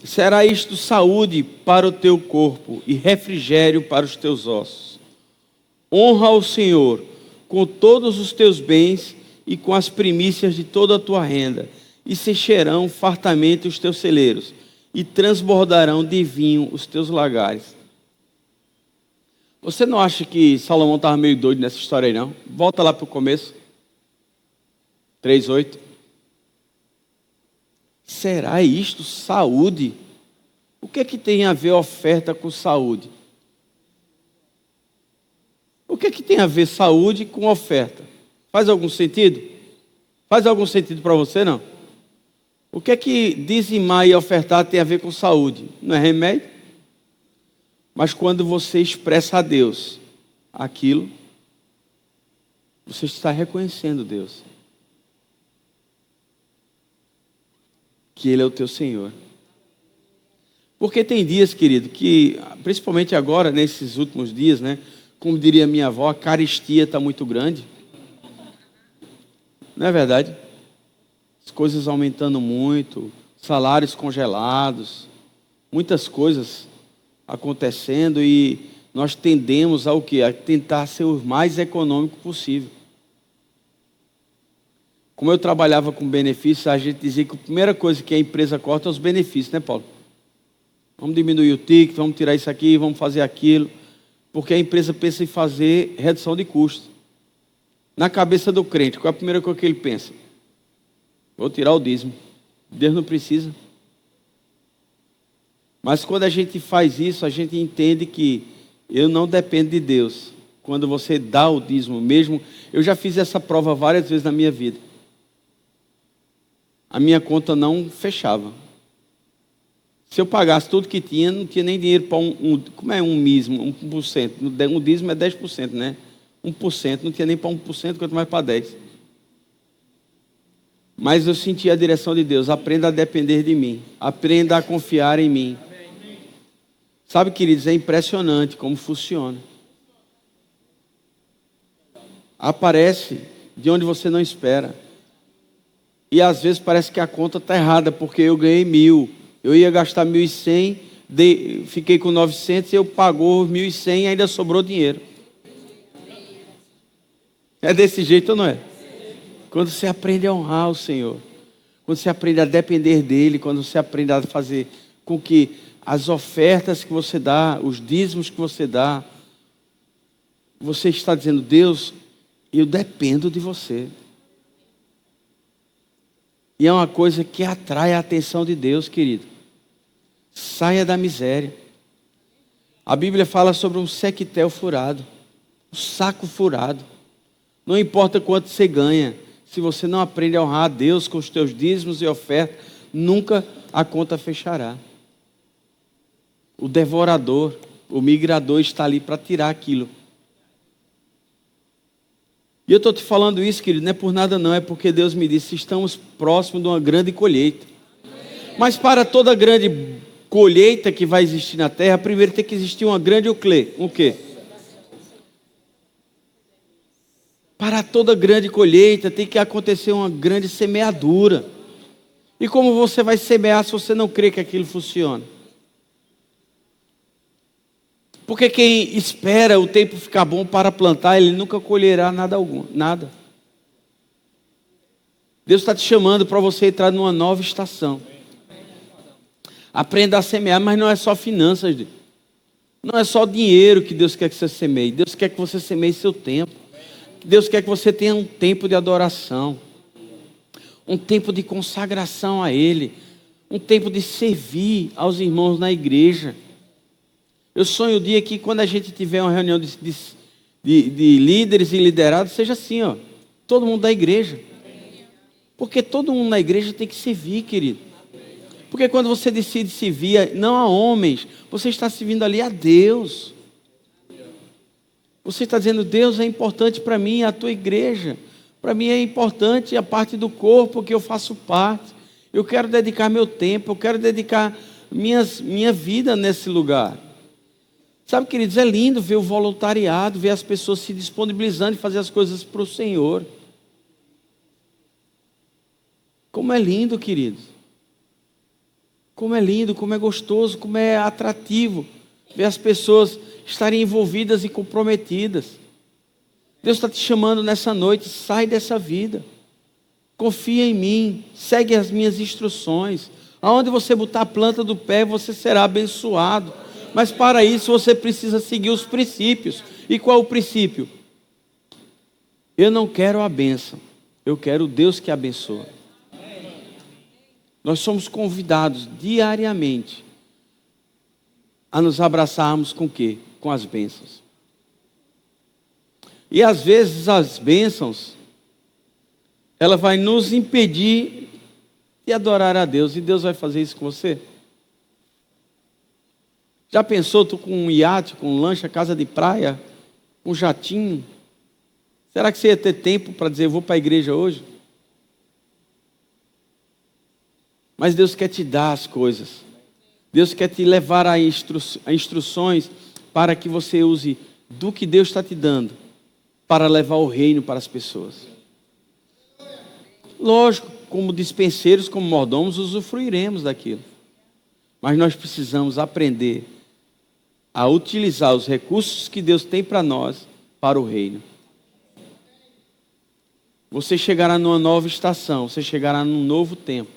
Será isto saúde para o teu corpo e refrigério para os teus ossos. Honra ao Senhor com todos os teus bens e com as primícias de toda a tua renda, e se encherão fartamente os teus celeiros, e transbordarão de vinho os teus lagares. Você não acha que Salomão estava meio doido nessa história aí, não? Volta lá para o começo. 3:8. Será isto saúde? O que é que tem a ver oferta com saúde? O que é que tem a ver saúde com oferta? Faz algum sentido? Faz algum sentido para você, não? O que é que dizimar e ofertar tem a ver com saúde? Não é remédio? Mas quando você expressa a Deus aquilo, você está reconhecendo Deus. Que Ele é o teu Senhor. Porque tem dias, querido, que, principalmente agora, nesses últimos dias, né? Como diria minha avó, a carestia está muito grande. Não é verdade? As coisas aumentando muito, salários congelados, muitas coisas acontecendo e nós tendemos ao quê? A tentar ser o mais econômico possível. Como eu trabalhava com benefícios, a gente dizia que a primeira coisa que a empresa corta é os benefícios, né, Paulo? Vamos diminuir o ticket, vamos tirar isso aqui, vamos fazer aquilo. Porque a empresa pensa em fazer redução de custos. Na cabeça do crente, qual é a primeira coisa que ele pensa? Vou tirar o dízimo. Deus não precisa. Mas quando a gente faz isso, a gente entende que eu não dependo de Deus. Quando você dá o dízimo mesmo, eu já fiz essa prova várias vezes na minha vida. A minha conta não fechava. Se eu pagasse tudo que tinha, não tinha nem dinheiro para como é um dízimo? 1%. Um dízimo é 10%, né? 1%, não tinha nem para 1%, quanto mais para 10%. Mas eu senti a direção de Deus. Aprenda a depender de mim. Aprenda a confiar em mim. Sabe, queridos, é impressionante como funciona. Aparece de onde você não espera. E às vezes parece que a conta está errada, porque eu ganhei 1.000. Eu ia gastar 1.100, fiquei com 900 e eu pagou 1.100 e ainda sobrou dinheiro. É desse jeito ou não é? Quando você aprende a honrar o Senhor, quando você aprende a depender dEle, quando você aprende a fazer com que as ofertas que você dá, os dízimos que você dá, você está dizendo: Deus, eu dependo de você. E é uma coisa que atrai a atenção de Deus, querido. Saia da miséria. A Bíblia fala sobre um sequitel furado, um saco furado. Não importa quanto você ganha, se você não aprende a honrar a Deus com os teus dízimos e ofertas, nunca a conta fechará. O devorador, o migrador está ali para tirar aquilo. E eu estou te falando isso, querido, não é por nada não, é porque Deus me disse: estamos próximos de uma grande colheita. Mas para toda grande colheita que vai existir na terra, primeiro tem que existir uma grande o quê? Para toda grande colheita tem que acontecer uma grande semeadura. E como você vai semear se você não crê que aquilo funciona? Porque quem espera o tempo ficar bom para plantar, ele nunca colherá nada. Deus está te chamando para você entrar numa nova estação. Aprenda a semear, mas não é só finanças. Não é só dinheiro que Deus quer que você semeie. Deus quer que você semeie seu tempo. Deus quer que você tenha um tempo de adoração. Um tempo de consagração a Ele. Um tempo de servir aos irmãos na igreja. Eu sonho o dia que quando a gente tiver uma reunião de líderes e liderados, seja assim, ó, todo mundo da igreja. Porque todo mundo na igreja tem que servir, querido. Porque quando você decide servir, não a homens, você está servindo ali a Deus. Você está dizendo: Deus, é importante para mim a tua igreja. Para mim é importante a parte do corpo que eu faço parte. Eu quero dedicar meu tempo, eu quero dedicar minha vida nesse lugar. Sabe, queridos, é lindo ver o voluntariado, ver as pessoas se disponibilizando e fazer as coisas para o Senhor. Como é lindo, queridos. Como é lindo, como é gostoso, como é atrativo ver as pessoas estarem envolvidas e comprometidas. Deus está te chamando nessa noite: sai dessa vida. Confia em mim, segue as minhas instruções. Aonde você botar a planta do pé, você será abençoado. Mas para isso você precisa seguir os princípios. E qual é o princípio? Eu não quero a bênção, eu quero o Deus que abençoa. Nós somos convidados diariamente a nos abraçarmos com o quê? Com as bênçãos. E às vezes as bênçãos, ela vai nos impedir de adorar a Deus. E Deus vai fazer isso com você? Já pensou, tu com um iate, com um lancha, casa de praia, um jatinho? Será que você ia ter tempo para dizer: eu vou para a igreja hoje? Mas Deus quer te dar as coisas. Deus quer te levar a instruções para que você use do que Deus está te dando para levar o reino para as pessoas. Lógico, como dispenseiros, como mordomos, usufruiremos daquilo. Mas nós precisamos aprender a utilizar os recursos que Deus tem para nós, para o reino. Você chegará numa nova estação, você chegará num novo tempo,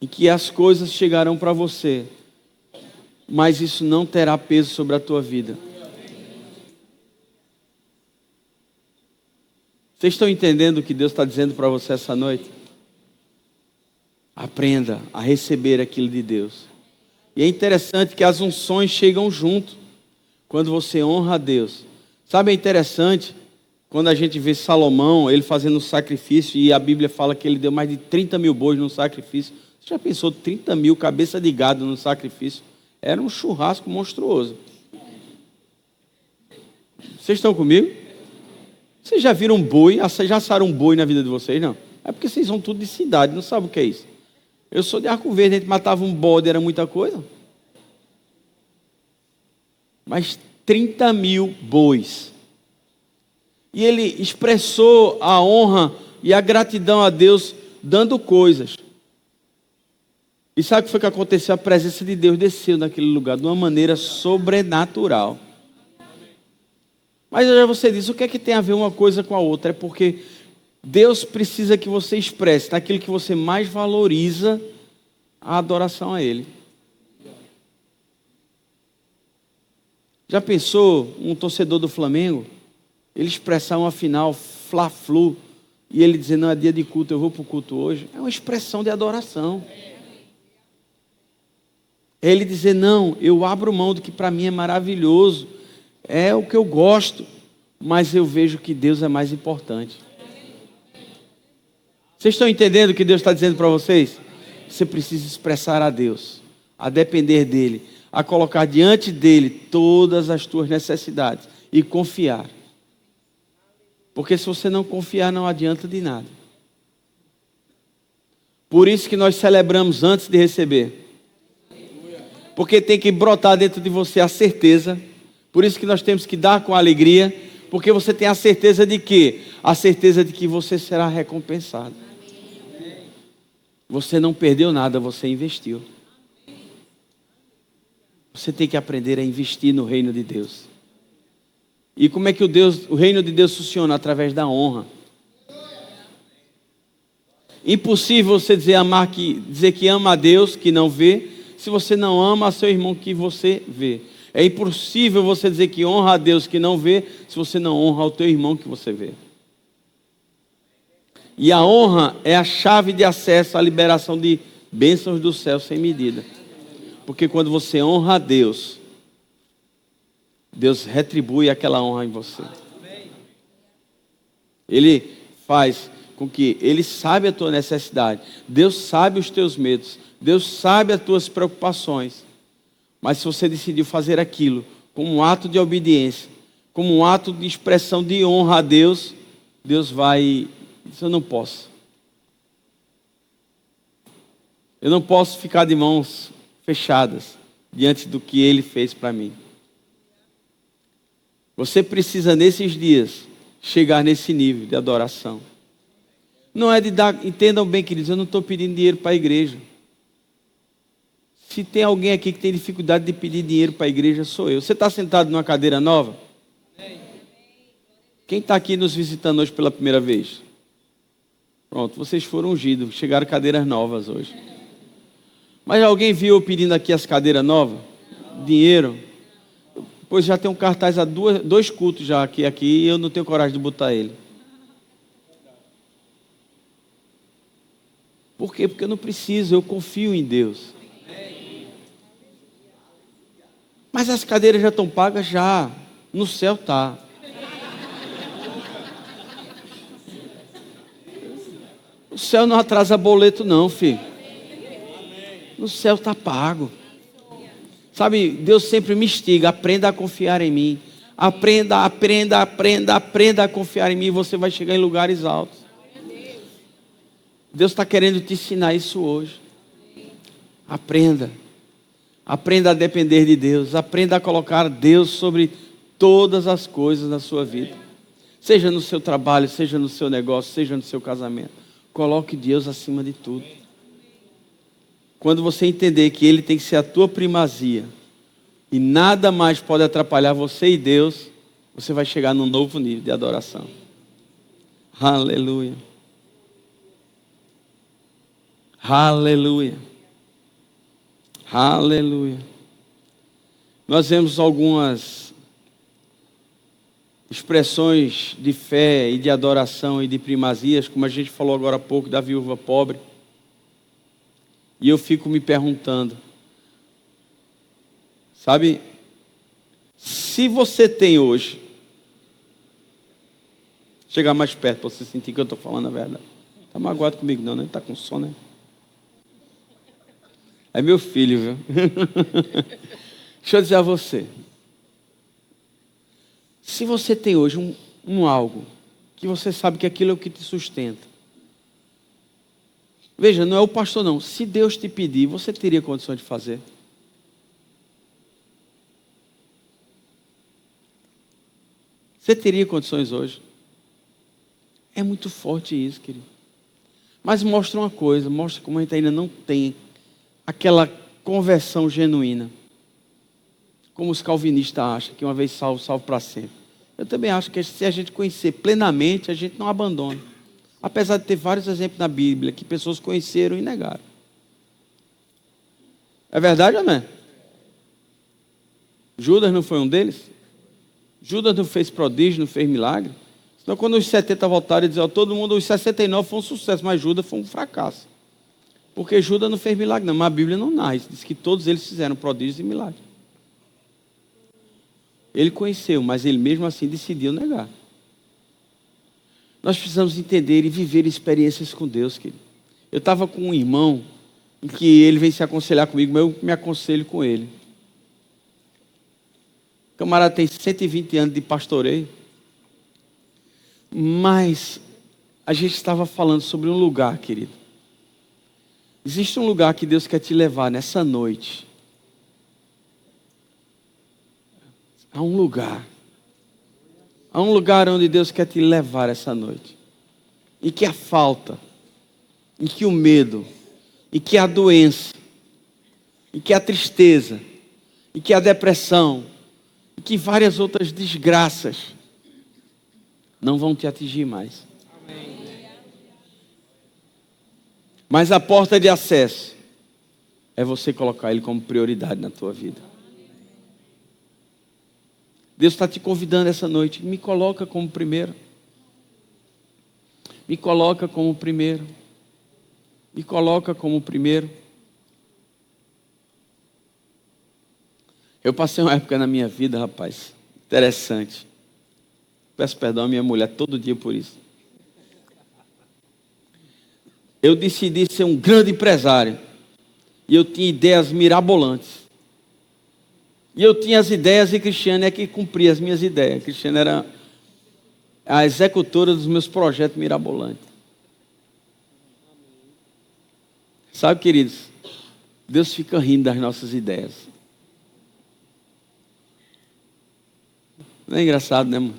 em que as coisas chegarão para você, mas isso não terá peso sobre a tua vida. Vocês estão entendendo o que Deus está dizendo para você essa noite? Aprenda a receber aquilo de Deus. E é interessante que as unções chegam junto quando você honra a Deus. Sabe, é interessante quando a gente vê Salomão, ele fazendo um sacrifício, e a Bíblia fala que ele deu mais de 30 mil bois no sacrifício. Você já pensou 30 mil cabeça de gado no sacrifício? Era um churrasco monstruoso. Vocês estão comigo? Vocês já viram um boi? Já assaram um boi na vida de vocês? Não. É porque vocês são tudo de cidade, não sabem o que é isso. Eu sou de Arco Verde, a gente matava um bode, era muita coisa. Mas 30 mil bois. E ele expressou a honra e a gratidão a Deus, dando coisas. E sabe o que foi que aconteceu? A presença de Deus desceu naquele lugar de uma maneira sobrenatural. Mas já você diz, o que é que tem a ver uma coisa com a outra? É porque Deus precisa que você expresse naquilo que você mais valoriza a adoração a Ele. Já pensou um torcedor do Flamengo, ele expressar uma final Fla-Flu, e ele dizer, não, é dia de culto, eu vou para o culto hoje? É uma expressão de adoração. É ele dizer, não, eu abro mão do que para mim é maravilhoso, é o que eu gosto, mas eu vejo que Deus é mais importante. Vocês estão entendendo o que Deus está dizendo para vocês? Você precisa expressar a Deus, a depender dEle, a colocar diante dEle todas as tuas necessidades e confiar. Porque se você não confiar, não adianta de nada. Por isso que nós celebramos antes de receber. Porque tem que brotar dentro de você a certeza. Por isso que nós temos que dar com alegria. Porque você tem a certeza de quê? A certeza de que você será recompensado. Você não perdeu nada, você investiu. Você tem que aprender a investir no reino de Deus. E como é que o reino de Deus funciona? Através da honra. Impossível você dizer que ama a Deus, que não vê, se você não ama a seu irmão que você vê. É impossível você dizer que honra a Deus que não vê, se você não honra o teu irmão que você vê. E a honra é a chave de acesso à liberação de bênçãos do céu sem medida. Porque quando você honra a Deus, Deus retribui aquela honra em você. Ele faz com que Ele sabe a tua necessidade. Deus sabe os teus medos. Deus sabe as tuas preocupações. Mas se você decidiu fazer aquilo como um ato de obediência, como um ato de expressão de honra a Deus, Deus vai... Eu não posso. Eu não posso ficar de mãos fechadas diante do que Ele fez para mim. Você precisa, nesses dias, chegar nesse nível de adoração. Não é de dar... Entendam bem, queridos, eu não estou pedindo dinheiro para a igreja. Se tem alguém aqui que tem dificuldade de pedir dinheiro para a igreja, sou eu. Você está sentado numa cadeira nova? Quem está aqui nos visitando hoje pela primeira vez? Pronto, vocês foram ungidos, chegaram cadeiras novas hoje. Mas alguém viu eu pedindo aqui as cadeiras novas? Dinheiro? Pois já tem um cartaz há dois cultos já aqui e eu não tenho coragem de botar ele. Por quê? Porque eu não preciso, eu confio em Deus. Mas as cadeiras já estão pagas já. No céu está. O céu não atrasa boleto não, filho. No céu está pago. Sabe, Deus sempre me instiga. Aprenda a confiar em mim. Aprenda a confiar em mim. E você vai chegar em lugares altos. Deus está querendo te ensinar isso hoje. Aprenda. Aprenda a depender de Deus. Aprenda a colocar Deus sobre todas as coisas na sua vida. Seja no seu trabalho, seja no seu negócio, seja no seu casamento. Coloque Deus acima de tudo. Quando você entender que Ele tem que ser a tua primazia e nada mais pode atrapalhar você e Deus, você vai chegar num novo nível de adoração. Aleluia. Aleluia. Aleluia. Nós vemos algumas expressões de fé e de adoração e de primazias, como a gente falou agora há pouco da viúva pobre. E eu fico me perguntando, sabe, se você tem hoje, chegar mais perto para você sentir que eu estou falando a verdade. Está magoado comigo não, né? Está com sono, né? É meu filho, viu? Deixa eu dizer a você. Se você tem hoje um algo, que você sabe que aquilo é o que te sustenta. Veja, não é o pastor não. Se Deus te pedir, você teria condições de fazer? Você teria condições hoje? É muito forte isso, querido. Mas mostra uma coisa, mostra como a gente ainda não tem aquela conversão genuína. Como os calvinistas acham, que uma vez salvo, salvo para sempre. Eu também acho que se a gente conhecer plenamente, a gente não abandona. Apesar de ter vários exemplos na Bíblia que pessoas conheceram e negaram. É verdade ou não é? Judas não foi um deles? Judas não fez prodígio, não fez milagre? Senão quando os 70 voltaram e diziam, todo mundo, os 69 foi um sucesso, mas Judas foi um fracasso. Porque Judas não fez milagre não, mas a Bíblia não narra, diz que todos eles fizeram prodígios e milagres. Ele conheceu, mas ele mesmo assim decidiu negar. Nós precisamos entender e viver experiências com Deus, querido. Eu estava com um irmão, em que ele vem se aconselhar comigo, mas eu me aconselho com ele. O camarada tem 120 anos de pastoreio, mas a gente estava falando sobre um lugar, querido. Existe um lugar que Deus quer te levar nessa noite. Há um lugar onde Deus quer te levar essa noite. E que a falta, e que o medo, e que a doença, e que a tristeza, e que a depressão, e que várias outras desgraças não vão te atingir mais. Amém. Mas a porta de acesso é você colocar Ele como prioridade na tua vida. Deus está te convidando essa noite. Me coloca como primeiro. Me coloca como primeiro. Me coloca como primeiro. Eu passei uma época na minha vida, rapaz, interessante. Peço perdão à minha mulher todo dia por isso. Eu decidi ser um grande empresário. E eu tinha ideias mirabolantes. E eu tinha as ideias e Cristiane é que cumpria as minhas ideias. Cristiane era a executora dos meus projetos mirabolantes. Sabe, queridos, Deus fica rindo das nossas ideias. Não é engraçado, né, mano?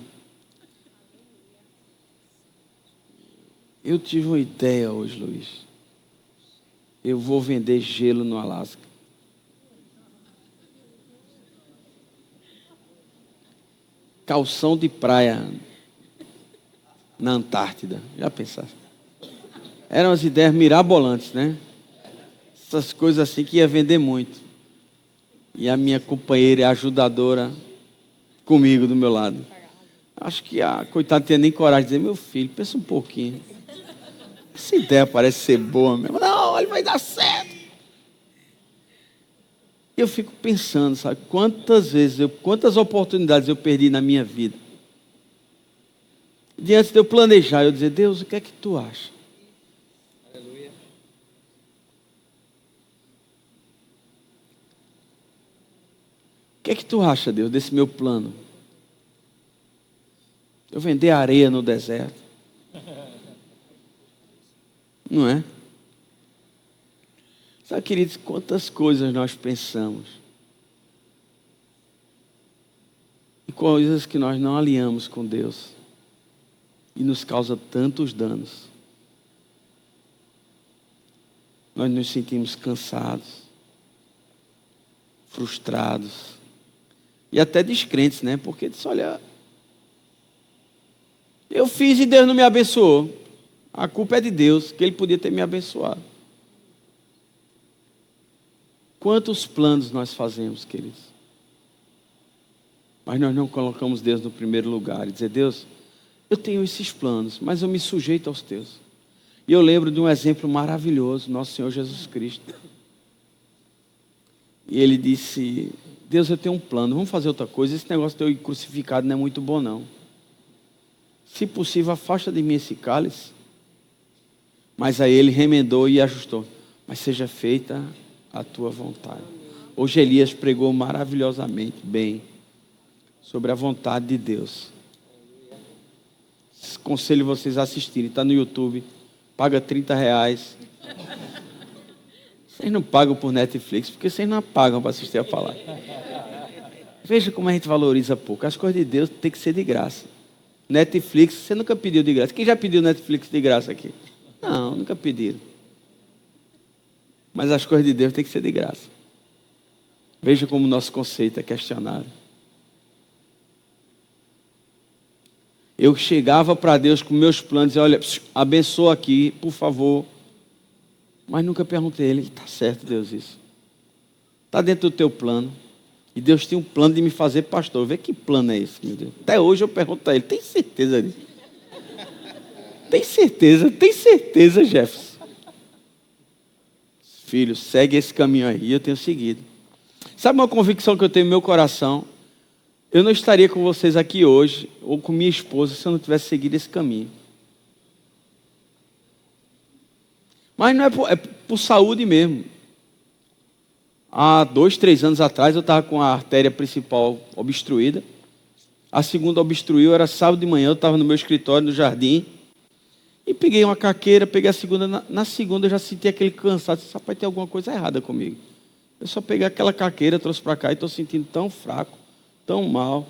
Eu tive uma ideia hoje, Luiz. Eu vou vender gelo no Alasca. Calção de praia na Antártida. Já pensaste? Eram as ideias mirabolantes, né? Essas coisas assim que ia vender muito. E a minha companheira e ajudadora comigo do meu lado. Acho que a coitada não tinha nem coragem de dizer, meu filho, pensa um pouquinho. Essa ideia parece ser boa mesmo. Não, ele vai dar certo. Eu fico pensando, sabe, quantas oportunidades eu perdi na minha vida. Diante de eu planejar, eu dizer, Deus, o que é que tu acha? Aleluia. O que é que tu acha, Deus, desse meu plano? Eu vender areia no deserto. Não é? Sabe, queridos, quantas coisas nós pensamos. E coisas que nós não alinhamos com Deus. E nos causa tantos danos. Nós nos sentimos cansados. Frustrados. E até descrentes, né? Porque diz, olha, eu fiz e Deus não me abençoou. A culpa é de Deus, que Ele podia ter me abençoado. Quantos planos nós fazemos, queridos? Mas nós não colocamos Deus no primeiro lugar. E dizer, Deus, eu tenho esses planos, mas eu me sujeito aos teus. E eu lembro de um exemplo maravilhoso, nosso Senhor Jesus Cristo. E Ele disse, Deus, eu tenho um plano, vamos fazer outra coisa. Esse negócio de eu ir crucificado não é muito bom, não. Se possível, afasta de mim esse cálice. Mas aí Ele remendou e ajustou. Mas seja feita a tua vontade. Hoje Elias pregou maravilhosamente bem sobre a vontade de Deus. Aconselho vocês a assistirem, está no YouTube, paga R$30. Vocês não pagam por Netflix, porque vocês não pagam para assistir a palavra. Veja como a gente valoriza pouco. As coisas de Deus tem que ser de graça. Netflix, você nunca pediu de graça. Quem já pediu Netflix de graça aqui? Não, nunca pediram. Mas as coisas de Deus têm que ser de graça. Veja como o nosso conceito é questionado. Eu chegava para Deus com meus planos e olha, abençoa aqui, por favor. Mas nunca perguntei a Ele, está certo, Deus, isso? Está dentro do teu plano? E Deus tinha um plano de me fazer pastor. Vê que plano é esse, meu Deus. Até hoje eu pergunto a ele, tem certeza disso? Tem certeza, Jefferson. Filho, segue esse caminho aí, eu tenho seguido. Sabe uma convicção que eu tenho no meu coração? Eu não estaria com vocês aqui hoje, ou com minha esposa, se eu não tivesse seguido esse caminho. Mas não é por saúde mesmo. Há 2, 3 anos atrás eu estava com a artéria principal obstruída. A segunda obstruiu, era sábado de manhã, eu estava no meu escritório, no jardim. E peguei uma caqueira, peguei a segunda. Na segunda eu já senti aquele cansaço. Disse, rapaz, tem alguma coisa errada comigo. Eu só peguei aquela caqueira, trouxe para cá e estou sentindo tão fraco, tão mal.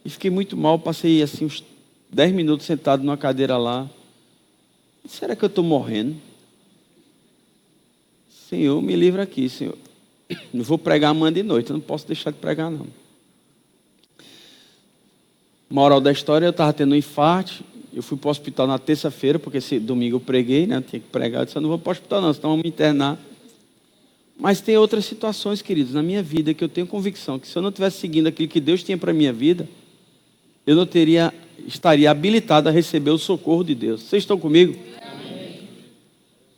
E fiquei muito mal, passei assim uns 10 minutos sentado numa cadeira lá. Será que eu estou morrendo? Senhor, me livra aqui, Senhor. Não vou pregar amanhã de noite, eu não posso deixar de pregar, não. Moral da história, eu estava tendo um infarto. Eu fui para o hospital na terça-feira, porque esse domingo eu preguei, né? Eu tinha que pregar. Eu disse, eu não vou para o hospital não, senão vão me internar. Mas tem outras situações, queridos, na minha vida, que eu tenho convicção que se eu não estivesse seguindo aquilo que Deus tinha para a minha vida, eu não estaria habilitado a receber o socorro de Deus. Vocês estão comigo? Amém.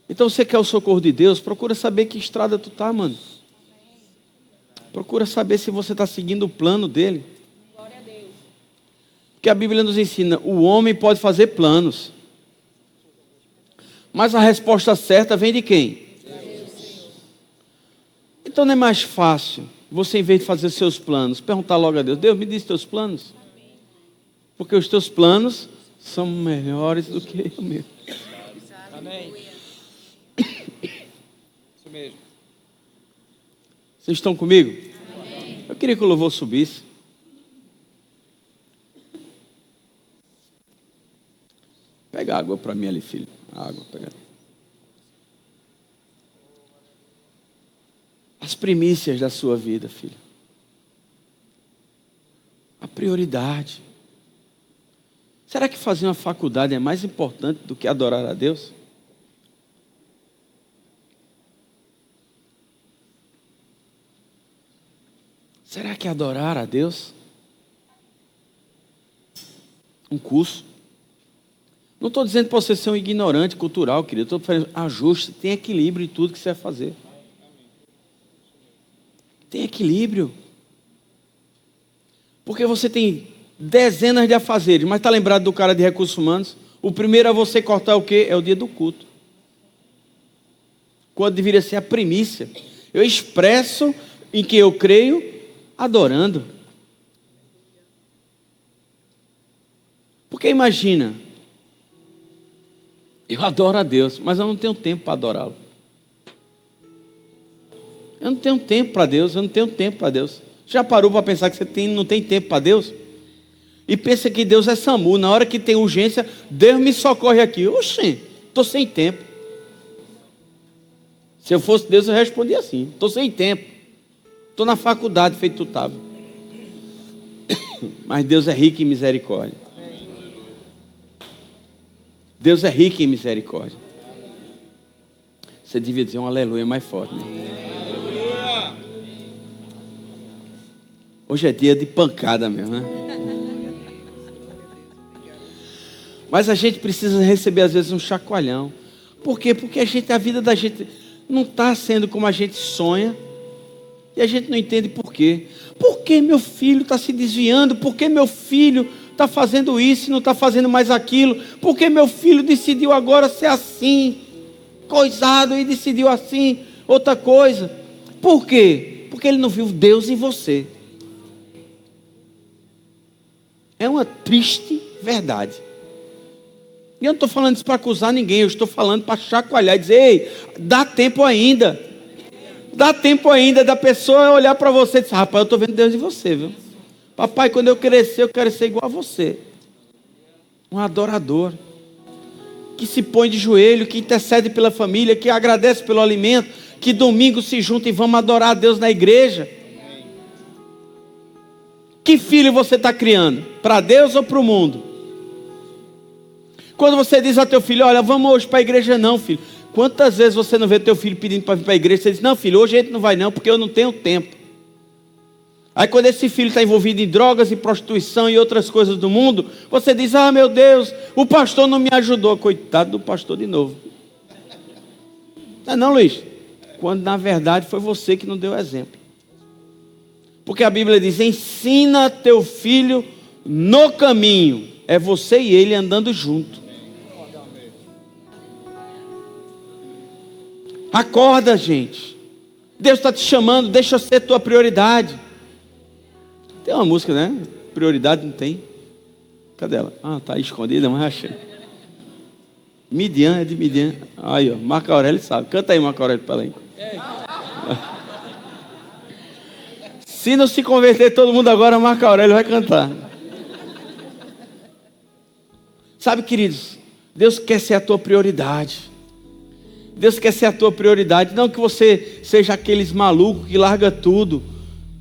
Então, você quer o socorro de Deus? Procura saber que estrada tu está, mano. Procura saber se você está seguindo o plano dele. Glória a Deus. Porque a Bíblia nos ensina, o homem pode fazer planos. Mas a resposta certa vem de quem? Deus. Então não é mais fácil você, em vez de fazer seus planos, perguntar logo a Deus, Deus, me diz teus planos. Porque os teus planos são melhores do que eu mesmo. Amém. Isso mesmo. Vocês estão comigo? Amém. Eu queria que o louvor subisse. Pega água para mim ali, filho. Água, pega. As primícias da sua vida, filho. A prioridade. Será que fazer uma faculdade é mais importante do que adorar a Deus? Será que adorar a Deus? Um curso? Não estou dizendo para você ser um ignorante cultural, querido. Estou falando, ajuste, tem equilíbrio em tudo que você vai fazer. Tem equilíbrio. Porque você tem dezenas de afazeres, mas está lembrado do cara de recursos humanos? O primeiro a você cortar o quê? É o dia do culto. Quando deveria ser a primícia. Eu expresso em que eu creio, adorando. Porque imagina, eu adoro a Deus, mas eu não tenho tempo para adorá-lo. Eu não tenho tempo para Deus, eu não tenho tempo para Deus. Já parou para pensar que você não tem tempo para Deus? E pensa que Deus é SAMU, na hora que tem urgência, Deus me socorre aqui. Oxê, estou sem tempo. Se eu fosse Deus, eu respondia assim, estou sem tempo. Estou na faculdade, feito tu estava. Mas Deus é rico em misericórdia. Deus é rico em misericórdia. Você devia dizer um aleluia mais forte, né? Hoje é dia de pancada mesmo, né? Mas a gente precisa receber às vezes um chacoalhão. Por quê? Porque a vida da gente não está sendo como a gente sonha. E a gente não entende por quê. Por que meu filho está se desviando? Por que meu filho está fazendo isso e não está fazendo mais aquilo? Por que meu filho decidiu agora ser assim, coisado, e decidiu assim, outra coisa? Por quê? Porque ele não viu Deus em você. É uma triste verdade. E eu não estou falando isso para acusar ninguém, eu estou falando para chacoalhar e dizer, ei, dá tempo ainda. Dá tempo ainda da pessoa olhar para você e dizer, rapaz, eu estou vendo Deus em você, viu? Papai, quando eu crescer, eu quero ser igual a você. Um adorador. Que se põe de joelho, que intercede pela família, que agradece pelo alimento, que domingo se junta e vamos adorar a Deus na igreja. Que filho você está criando? Para Deus ou para o mundo? Quando você diz ao teu filho, olha, vamos hoje para a igreja, não, filho. Quantas vezes você não vê teu filho pedindo para vir para a igreja? Você diz, não, filho, hoje a gente não vai não, porque eu não tenho tempo. Aí quando esse filho está envolvido em drogas e prostituição e outras coisas do mundo, você diz, ah, meu Deus, o pastor não me ajudou. Coitado do pastor de novo. Não, Luiz? Quando na verdade foi você que não deu exemplo. Porque a Bíblia diz, ensina teu filho no caminho. É você e ele andando junto. Acorda, gente. Deus está te chamando, deixa ser tua prioridade. Tem uma música, né? Prioridade não tem. Cadê ela? Ah, tá aí escondida, mas achei. Midian, é de Midian. Aí, ó, Marco Aurélio sabe. Canta aí, Marco Aurélio, para lá. Se não se converter todo mundo agora, Marco Aurélio vai cantar. Sabe, queridos, Deus quer ser a tua prioridade. Deus quer ser a tua prioridade. Não que você seja aqueles malucos que larga tudo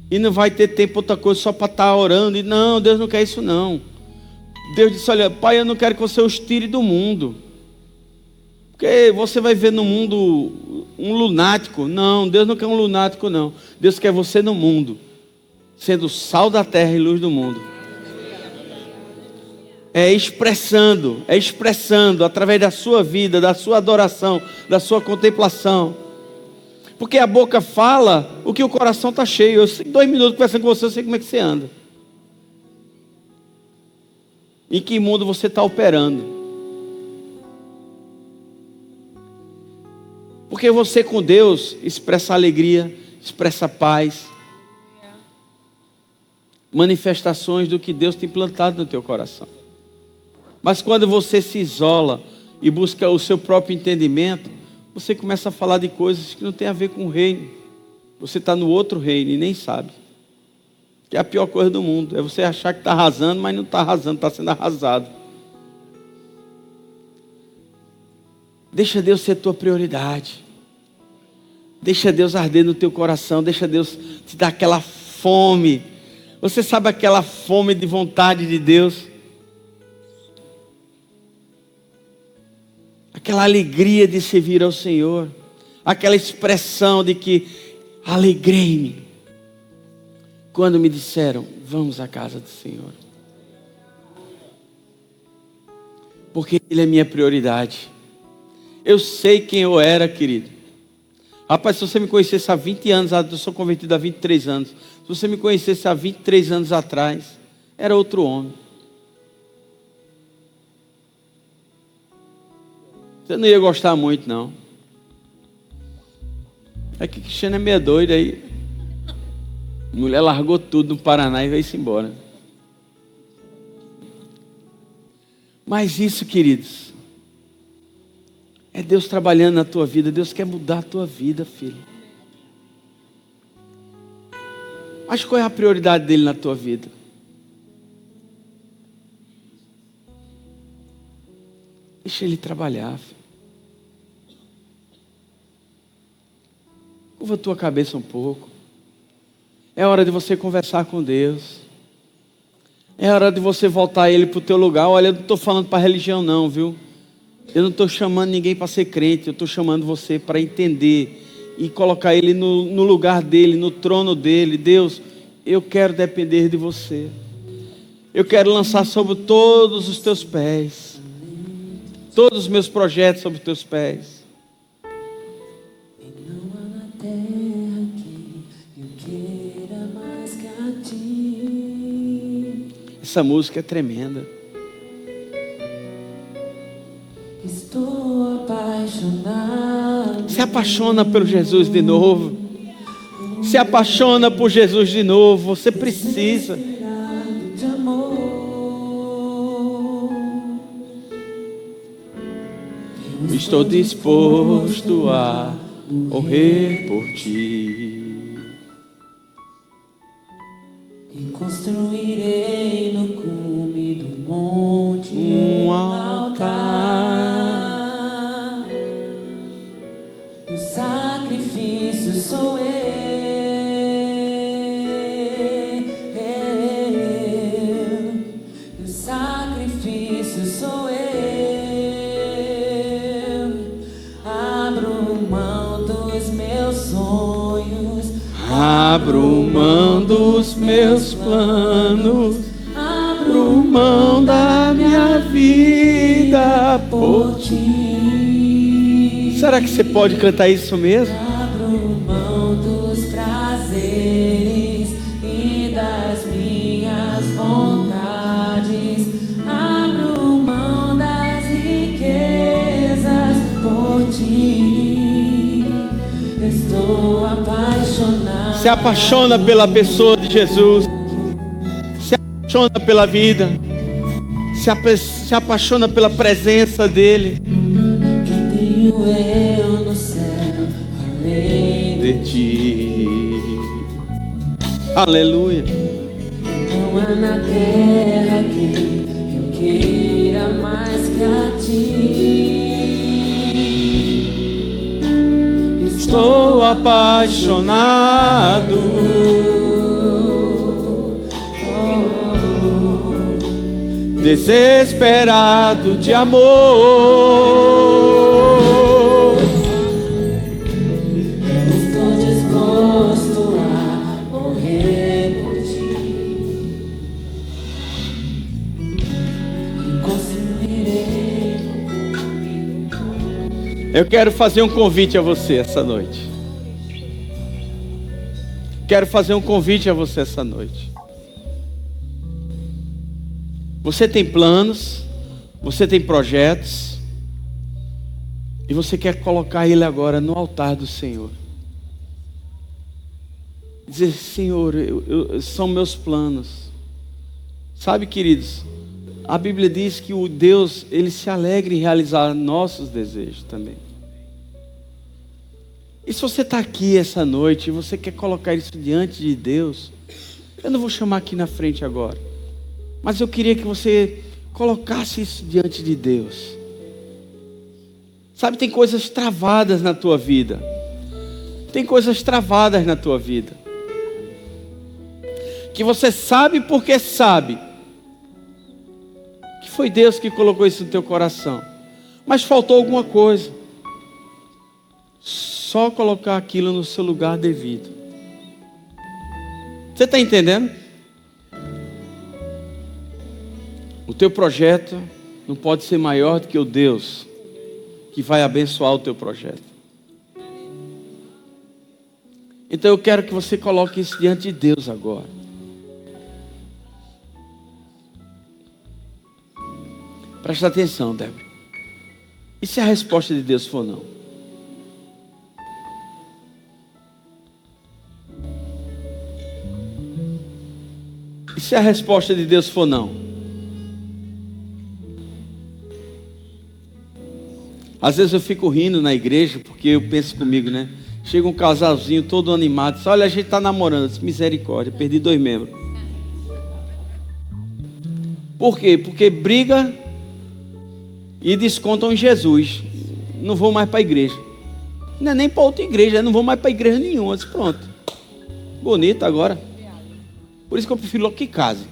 e não vai ter tempo para outra coisa só para estar orando. E não, Deus não quer isso não. Deus disse, olha, pai, eu não quero que você os tire do mundo. Porque você vai ver no mundo um lunático. Não, Deus não quer um lunático não. Deus quer você no mundo, sendo sal da terra e luz do mundo. É expressando através da sua vida, da sua adoração, da sua contemplação. Porque a boca fala o que o coração está cheio. Eu sei, 2 minutos conversando com você, eu sei como é que você anda. Em que mundo você está operando. Porque você com Deus expressa alegria, expressa paz. Manifestações do que Deus tem plantado no teu coração. Mas quando você se isola e busca o seu próprio entendimento, você começa a falar de coisas que não tem a ver com o reino. Você está no outro reino e nem sabe. Que é a pior coisa do mundo. É você achar que está arrasando, mas não está arrasando, está sendo arrasado. Deixa Deus ser tua prioridade. Deixa Deus arder no teu coração. Deixa Deus te dar aquela fome. Você sabe aquela fome de vontade de Deus? Aquela alegria de servir ao Senhor. Aquela expressão de que alegrei-me quando me disseram, vamos à casa do Senhor. Porque Ele é minha prioridade. Eu sei quem eu era, querido. Rapaz, se você me conhecesse há 20 anos, eu sou convertido há 23 anos. Se você me conhecesse há 23 anos atrás, era outro homem. Você não ia gostar muito, não. É que Cristiano é meio doido aí. A mulher largou tudo no Paraná e veio-se embora. Mas isso, queridos, é Deus trabalhando na tua vida. Deus quer mudar a tua vida, filho. Mas qual é a prioridade dele na tua vida? Deixa ele trabalhar, filho. Curva a tua cabeça um pouco. É hora de você conversar com Deus. É hora de você voltar a Ele para o teu lugar. Olha, eu não estou falando para religião não, viu? Eu não estou chamando ninguém para ser crente. Eu estou chamando você para entender e colocar Ele no lugar dEle, no trono dEle. Deus, eu quero depender de você. Eu quero lançar sobre todos os teus pés. Todos os meus projetos sobre os teus pés. Essa música é tremenda. Estou apaixonado. Se apaixona pelo Jesus de novo. Se apaixona por Jesus de novo. Você precisa. De amor. Estou disposto a morrer por ti. E construirei no cume do monte um altar. O sacrifício sou eu. O sacrifício sou eu. Abro mão dos meus sonhos. Abro mão dos meus vida por ti. Será que você pode cantar isso mesmo? Abro mão dos prazeres e das minhas vontades. Abro mão das riquezas por ti. Estou apaixonado. Se apaixona pela pessoa de Jesus. Se apaixona pela vida. Se apaixona pela presença dele. Que tenho eu no céu, além De ti. Aleluia. não há na terra que eu queira mais que a ti. Estou apaixonado. Desesperado de amor. Estou disposto a morrer por ti. E construirei. Eu quero fazer um convite a você essa noite. Quero fazer um convite a você essa noite. Você tem planos, você tem projetos, e você quer colocar ele agora no altar do Senhor. Dizer: Senhor, são meus planos. Sabe, queridos, a Bíblia diz que o Deus, ele se alegra em realizar nossos desejos também. E se você está aqui essa noite e você quer colocar isso diante de Deus, eu não vou chamar aqui na frente agora, mas eu queria que você colocasse isso diante de Deus. Sabe, tem coisas travadas na tua vida. Tem coisas travadas na tua vida. Que você sabe porque sabe. Que foi Deus que colocou isso no teu coração. Mas faltou alguma coisa. Só colocar aquilo no seu lugar devido. Você está entendendo? O teu projeto não pode ser maior do que o Deus que vai abençoar o teu projeto. Então eu quero que você coloque isso diante de Deus agora. Presta atenção, Débora. E se a resposta de Deus for não? E se a resposta de Deus for não? Às vezes eu fico rindo na igreja, porque eu penso comigo, né? Chega um casalzinho todo animado, diz: olha, a gente está namorando. Eu disse: misericórdia, perdi 2 membros. Por quê? Porque briga e descontam em Jesus. Não vou mais para a igreja. Não é nem para outra igreja, não vou mais para a igreja nenhuma. Eu disse: pronto, bonito agora. Por isso que eu prefiro logo que case.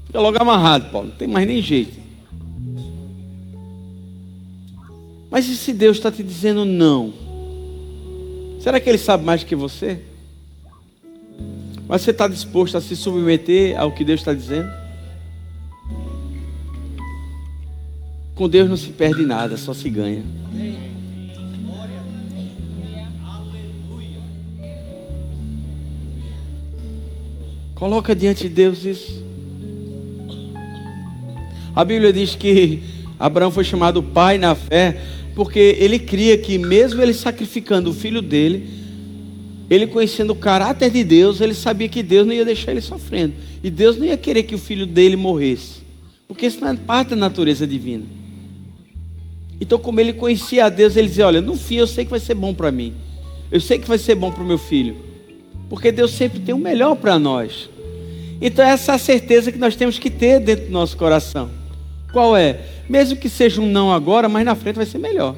Fica logo amarrado, Paulo, não tem mais nem jeito. Mas e se Deus está te dizendo não? Será que Ele sabe mais do que você? Mas você está disposto a se submeter ao que Deus está dizendo? Com Deus não se perde nada, só se ganha. Coloca diante de Deus isso. A Bíblia diz que Abraão foi chamado pai na fé, porque ele cria que mesmo ele sacrificando o filho dele, ele conhecendo o caráter de Deus, ele sabia que Deus não ia deixar ele sofrendo. E Deus não ia querer que o filho dele morresse, porque isso não é parte da natureza divina. Então, como ele conhecia a Deus, ele dizia: olha, no fim eu sei que vai ser bom para mim. Eu sei que vai ser bom para o meu filho. Porque Deus sempre tem o melhor para nós. Então essa é a certeza que nós temos que ter dentro do nosso coração. Qual é? Mesmo que seja um não agora, mas na frente vai ser melhor.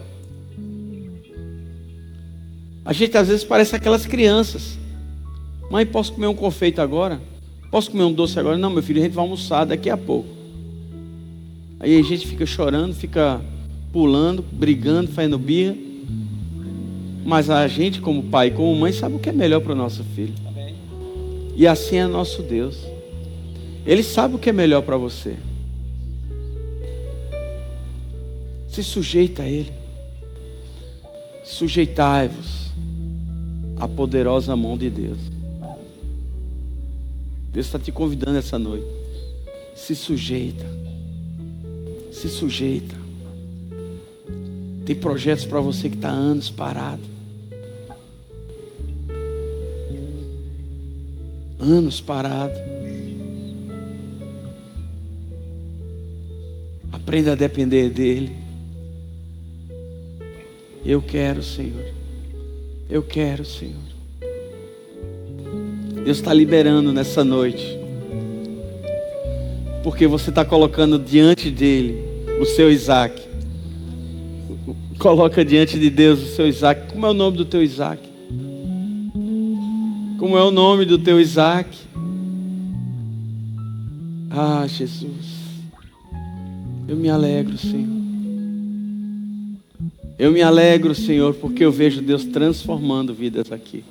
A gente às vezes parece aquelas crianças: mãe, posso comer um confeito agora? Posso comer um doce agora? Não, meu filho, a gente vai almoçar daqui a pouco. Aí a gente fica chorando, fica pulando, brigando, fazendo birra. Mas a gente, como pai, como mãe, sabe o que é melhor para o nosso filho. E assim é nosso Deus. Ele sabe o que é melhor para você. Se sujeita a Ele. Sujeitai-vos à poderosa mão de Deus. Deus está te convidando essa noite. Se sujeita. Se sujeita. Tem projetos para você que está há anos parado. Anos parado. Aprenda a depender dEle. Eu quero, Senhor. Eu quero, Senhor. Deus está liberando nessa noite. Porque você está colocando diante dEle o seu Isaac. Coloca diante de Deus o seu Isaac. Como é o nome do teu Isaac? Como é o nome do teu Isaac? Ah, Jesus. Eu me alegro, Senhor. Eu me alegro, Senhor, porque eu vejo Deus transformando vidas aqui.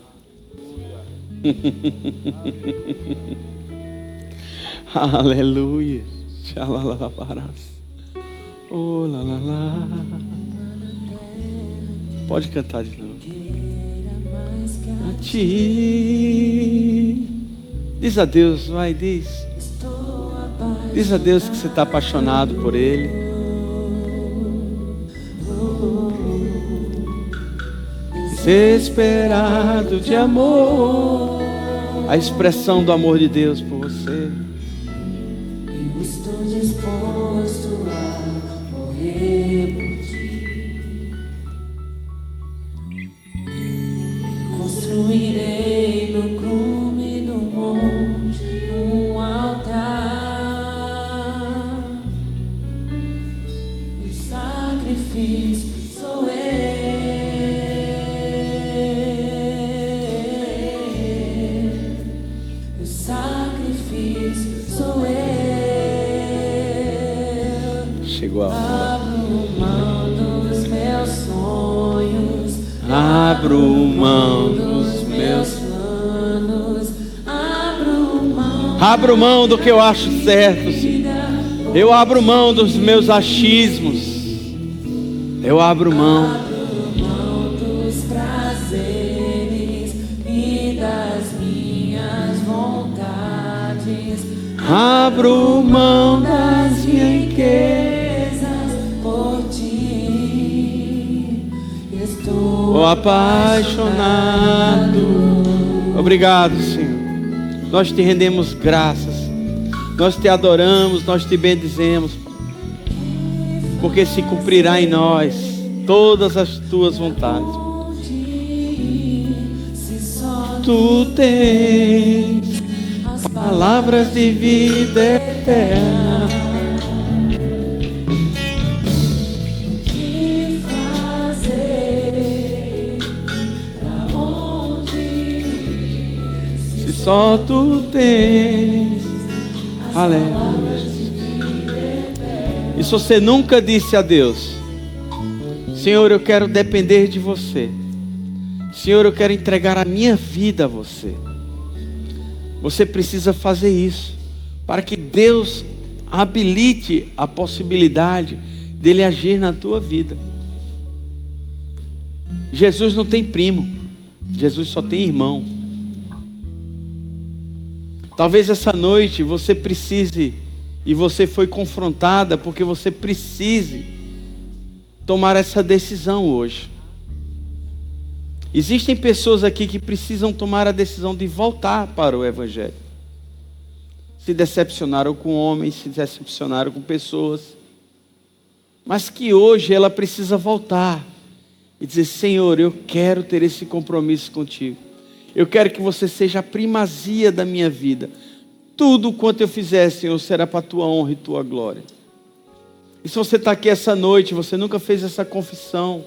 Aleluia. Oh, lá, lá, lá. Pode cantar de novo. A ti. Diz a Deus, vai, diz. Diz a Deus que você está apaixonado por Ele. Desesperado de amor. A expressão do amor de Deus por você. Eu estou disposto a morrer por ti. Construirei no cume do monte um altar. O sacrifício sou eu. O sacrifício sou eu. Chegou a hora. Abro mão dos meus sonhos. Abro mão dos meus. Planos. Abro mão. Abro mão do que eu acho certo, Senhor. Eu abro mão dos meus achismos. Eu abro mão. Abro mão dos prazeres e das minhas vontades. Abro mão das minhas riquezas. Por ti estou Oh, apaixonado. Obrigado, Senhor. Nós te rendemos graças. Nós te adoramos, nós te bendizemos. Porque se cumprirá em nós todas as tuas vontades. se só Tu tens palavras de vida eterna. te fazer pra onde Se só tu tens. Aleluia. E se você nunca disse a Deus: Senhor, eu quero depender de você. Senhor, eu quero entregar a minha vida a você. Você precisa fazer isso para que Deus habilite a possibilidade dele agir na tua vida. Jesus não tem primo. Jesus só tem irmão. Talvez essa noite você precise, e você foi confrontada porque você precise tomar essa decisão hoje. Existem pessoas aqui que precisam tomar a decisão de voltar para o Evangelho. Se decepcionaram com homens, se decepcionaram com pessoas, mas que hoje ela precisa voltar e dizer: Senhor, eu quero ter esse compromisso contigo. Eu quero que você seja a primazia da minha vida. Tudo quanto eu fizer, Senhor, será para a tua honra e tua glória. E se você está aqui essa noite, você nunca fez essa confissão,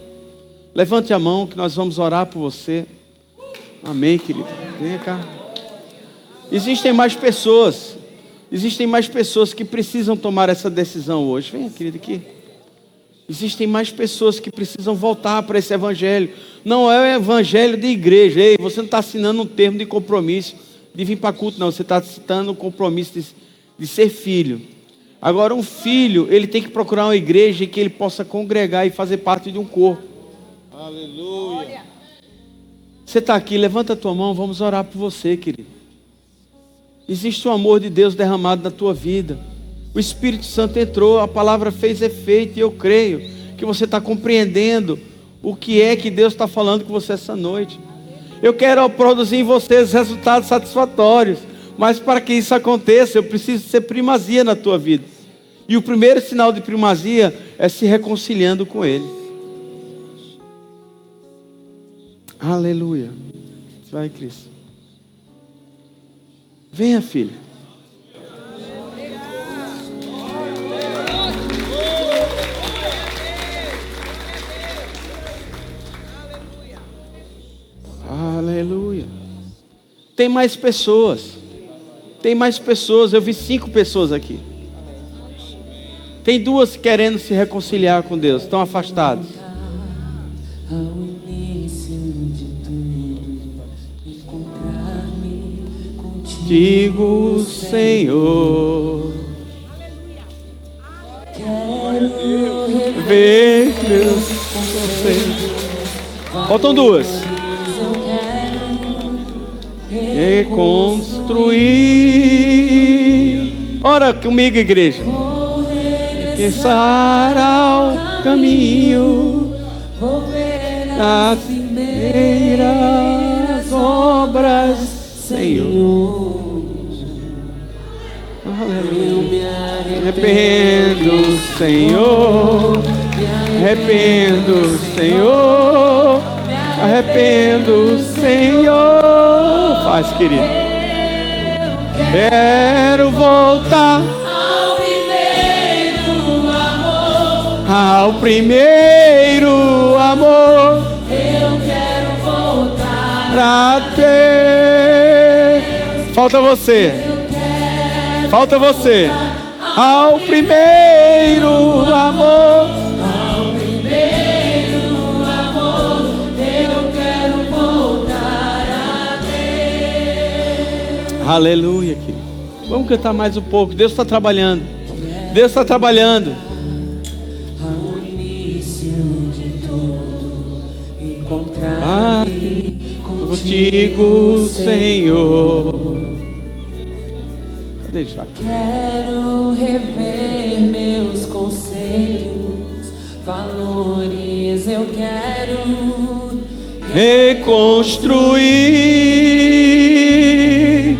levante a mão que nós vamos orar por você. Amém, querido? Venha cá. Existem mais pessoas que precisam tomar essa decisão hoje. Venha, querido, aqui. Existem mais pessoas que precisam voltar para esse evangelho. Não é o evangelho de igreja. Ei, você não está assinando um termo de compromisso de vir para culto, não. Você está assinando um compromisso de ser filho. Agora, um filho, ele tem que procurar uma igreja em que ele possa congregar e fazer parte de um corpo. Aleluia. Você está aqui, levanta a tua mão, vamos orar por você, querido. Existe o amor de Deus derramado na tua vida. O Espírito Santo entrou, a palavra fez efeito, e eu creio que você está compreendendo o que é que Deus está falando com você essa noite. Eu quero produzir em vocês resultados satisfatórios, mas para que isso aconteça, eu preciso ser primazia na tua vida. E o primeiro sinal de primazia é se reconciliando com Ele. Aleluia. Vai, Cris. Venha, filha. Aleluia. Tem mais pessoas. Tem mais pessoas. Eu vi 5 pessoas aqui. Tem 2 querendo se reconciliar com Deus. Estão afastados. Ao início de tudo, encontrar-me Digo, Senhor, quero ver meus conselhos. Faltam 2. Reconstruir. Ora comigo, igreja. Pensar ao caminho das primeiras obras, Senhor. Aleluia. Arrependo, Senhor. Arrependo, Senhor. Arrependo, Senhor. Faz, querido. Quero voltar ao primeiro amor. Eu quero voltar Pra ter. Falta você. Falta você. Ao primeiro amor. ao primeiro amor. Eu quero voltar a Deus. Aleluia, querido. Vamos cantar mais um pouco. Deus está trabalhando. Deus está trabalhando. Ao início de tudo, encontrar-me Contigo, Senhor. Cadê Jaque? Quero rever meus conselhos, valores. Eu quero Reconstruir.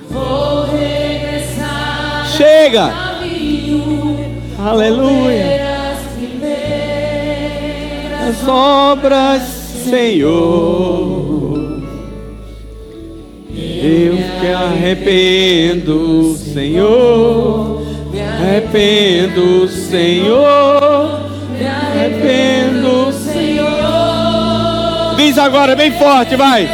vou regressar. Chega. Caminho, Aleluia. as primeiras As obras, Senhor. Eu que arrependo, Senhor. Me arrependo, Senhor. me Arrependo, Senhor. Diz agora bem forte, vai.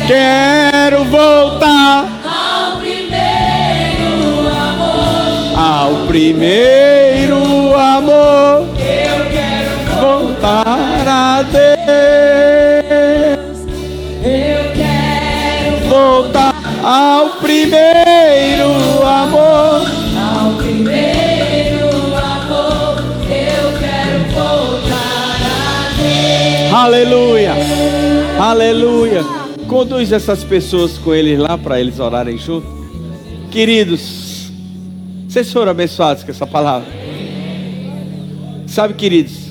Quero voltar Ao primeiro amor, ao primeiro amor. eu quero Voltar a Deus. eu quero Voltar ao primeiro amor. ao primeiro amor, eu quero voltar a Deus. Aleluia. Aleluia. Conduz essas pessoas com eles lá para eles orarem junto. Queridos, vocês foram abençoados com essa palavra? Sabe, queridos,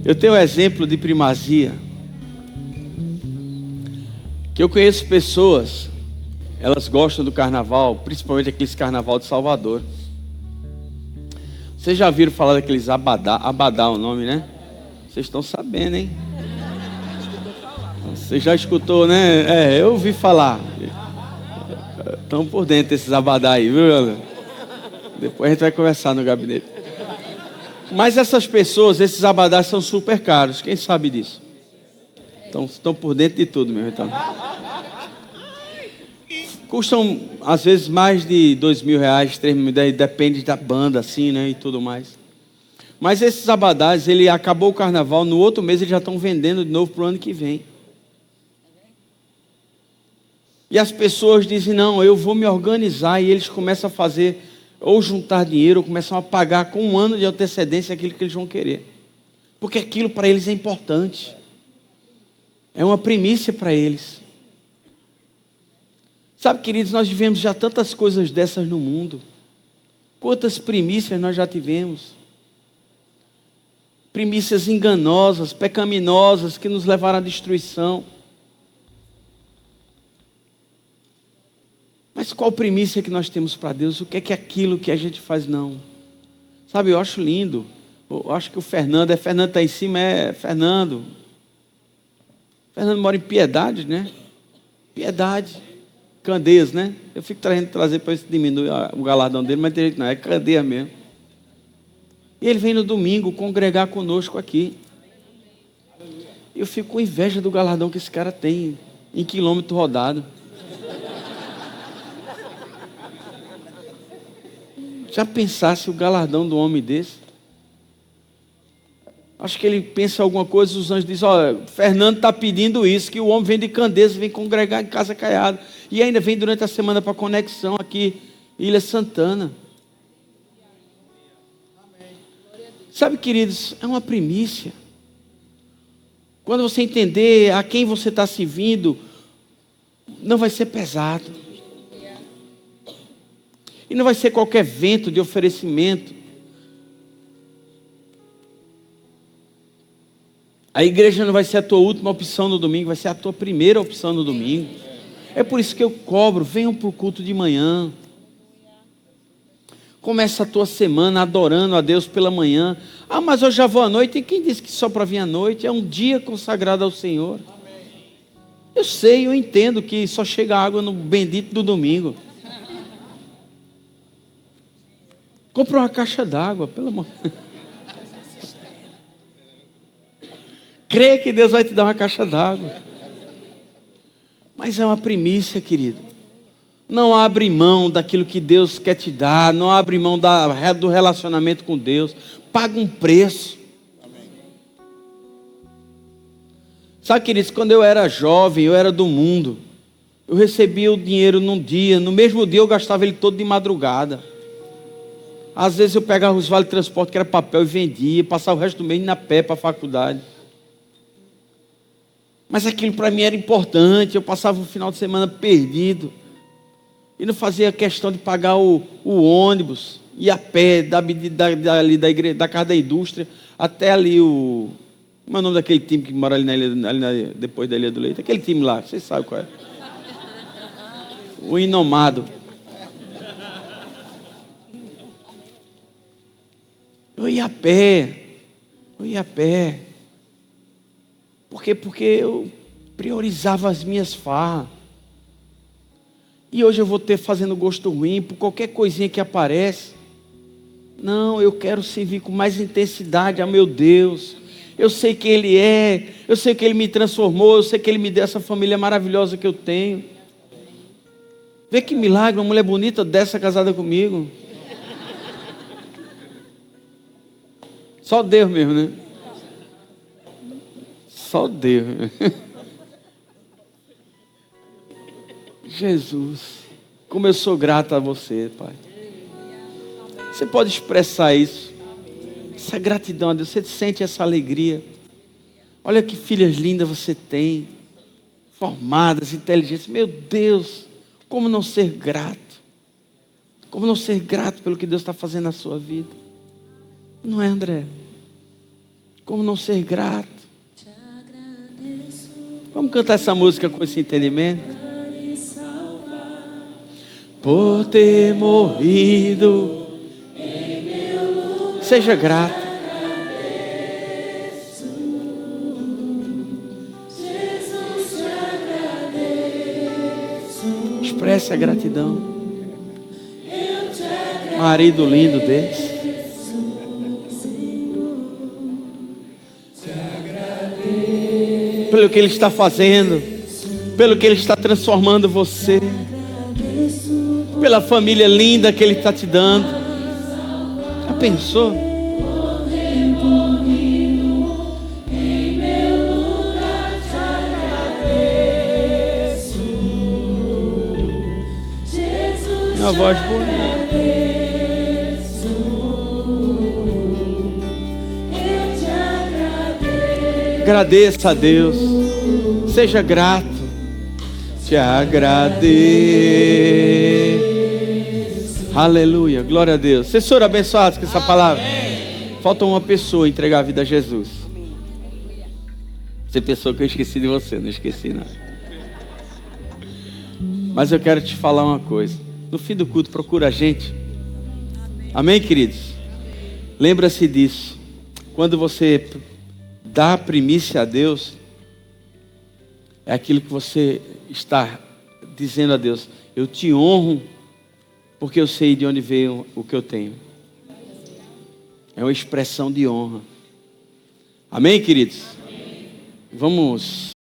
eu tenho um exemplo de primazia. Que eu conheço pessoas, elas gostam do carnaval, principalmente aqueles carnaval de Salvador. Vocês já viram falar daqueles abadá? Abadá é o nome, né? Vocês estão sabendo, hein? Você já escutou, né? Eu ouvi falar. Estão por dentro desses abadá aí, viu, galera? Depois a gente vai conversar no gabinete. Mas essas pessoas, esses abadás são super caros. Quem sabe disso? Estão por dentro de tudo mesmo, então. Custam, às vezes, mais de R$2.000, R$3.000, depende da banda, assim, né, e tudo mais. Mas esses abadás, ele acabou o carnaval, no outro mês eles já estão vendendo de novo para o ano que vem. E as pessoas dizem, não, eu vou me organizar, e eles começam a fazer ou juntar dinheiro, ou começam a pagar com um ano de antecedência aquilo que eles vão querer. Porque aquilo para eles é importante. É uma primícia para eles. Sabe, queridos, nós vivemos já tantas coisas dessas no mundo. Quantas primícias nós já tivemos? Primícias enganosas, pecaminosas, que nos levaram à destruição. Mas qual primícia que nós temos para Deus? O que é aquilo que a gente faz? Não. Sabe, eu acho lindo. Eu acho que o Fernando está em cima, é Fernando. Fernando mora em Piedade, né? Piedade. Candeias, né? Eu fico trazer para ver se diminui o galardão dele, mas tem jeito não, é Candeias mesmo. E ele vem no domingo congregar conosco aqui. Eu fico com inveja do galardão que esse cara tem em quilômetro rodado. Já pensasse o galardão do homem desse? Acho que ele pensa alguma coisa, os anjos dizem, olha, Fernando está pedindo isso, que o homem vem de Candeias, vem congregar em Casa Caiada. E ainda vem durante a semana para conexão aqui, Ilha Santana. Sabe, queridos, é uma primícia. Quando você entender a quem você está servindo, não vai ser pesado. E não vai ser qualquer vento de oferecimento. A igreja não vai ser a tua última opção no domingo, vai ser a tua primeira opção no domingo. É por isso que eu cobro, venham para o culto de manhã. Começa a tua semana adorando a Deus pela manhã. Ah, mas eu já vou à noite. E quem disse que só para vir à noite? É um dia consagrado ao Senhor. Eu sei, eu entendo que só chega água no bendito do domingo. Compra uma caixa d'água, pelo amor. Crê que Deus vai te dar uma caixa d'água. Mas é uma primícia, querido. Não abre mão daquilo que Deus quer te dar. Não abre mão do relacionamento com Deus. Paga um preço. Sabe, queridos, quando eu era jovem, eu era do mundo. Eu recebia o dinheiro num dia. No mesmo dia eu gastava ele todo de madrugada. Às vezes eu pegava os vale transporte, que era papel, e vendia. Passava o resto do mês indo a pé para a faculdade. Mas aquilo para mim era importante. Eu passava o final de semana perdido. E não fazia questão de pagar o ônibus. Ir a pé da casa da indústria até ali o... Como é o nome daquele time que mora ali depois da Ilha do Leite? Aquele time lá, vocês sabem qual é. O Inomado. Eu ia a pé. Por quê? Porque eu priorizava as minhas farras. E hoje eu vou ter fazendo gosto ruim por qualquer coisinha que aparece. Não, eu quero servir com mais intensidade a meu Deus. Eu sei quem Ele é. Eu sei que Ele me transformou. Eu sei que Ele me deu essa família maravilhosa que eu tenho. Vê que milagre, uma mulher bonita dessa casada comigo. Só Deus mesmo, né? Só Deus. Jesus, como eu sou grato a você, Pai. Você pode expressar isso. Essa gratidão a Deus. Você sente essa alegria. Olha que filhas lindas você tem. Formadas, inteligentes. Meu Deus, como não ser grato? Como não ser grato pelo que Deus está fazendo na sua vida? Não é, André? Como não ser grato? Vamos cantar essa música com esse entendimento? Por ter morrido, seja grato. Expresse a gratidão. Marido lindo desse. Pelo que Ele está fazendo, pelo que Ele está transformando você, pela família linda que Ele está te dando. Já pensou? Uma voz bonita. Agradeça a Deus. Seja grato. Te agradeço. Aleluia, glória a Deus. Vocês foram abençoados com essa palavra? Falta uma pessoa entregar a vida a Jesus. Você pensou que eu esqueci de você? Não esqueci, não. Mas eu quero te falar uma coisa. No fim do culto, procura a gente. Amém, queridos? Lembra-se disso. Quando você dá a primícia a Deus, é aquilo que você está dizendo a Deus: eu te honro, porque eu sei de onde veio o que eu tenho. É uma expressão de honra. Amém, queridos? Vamos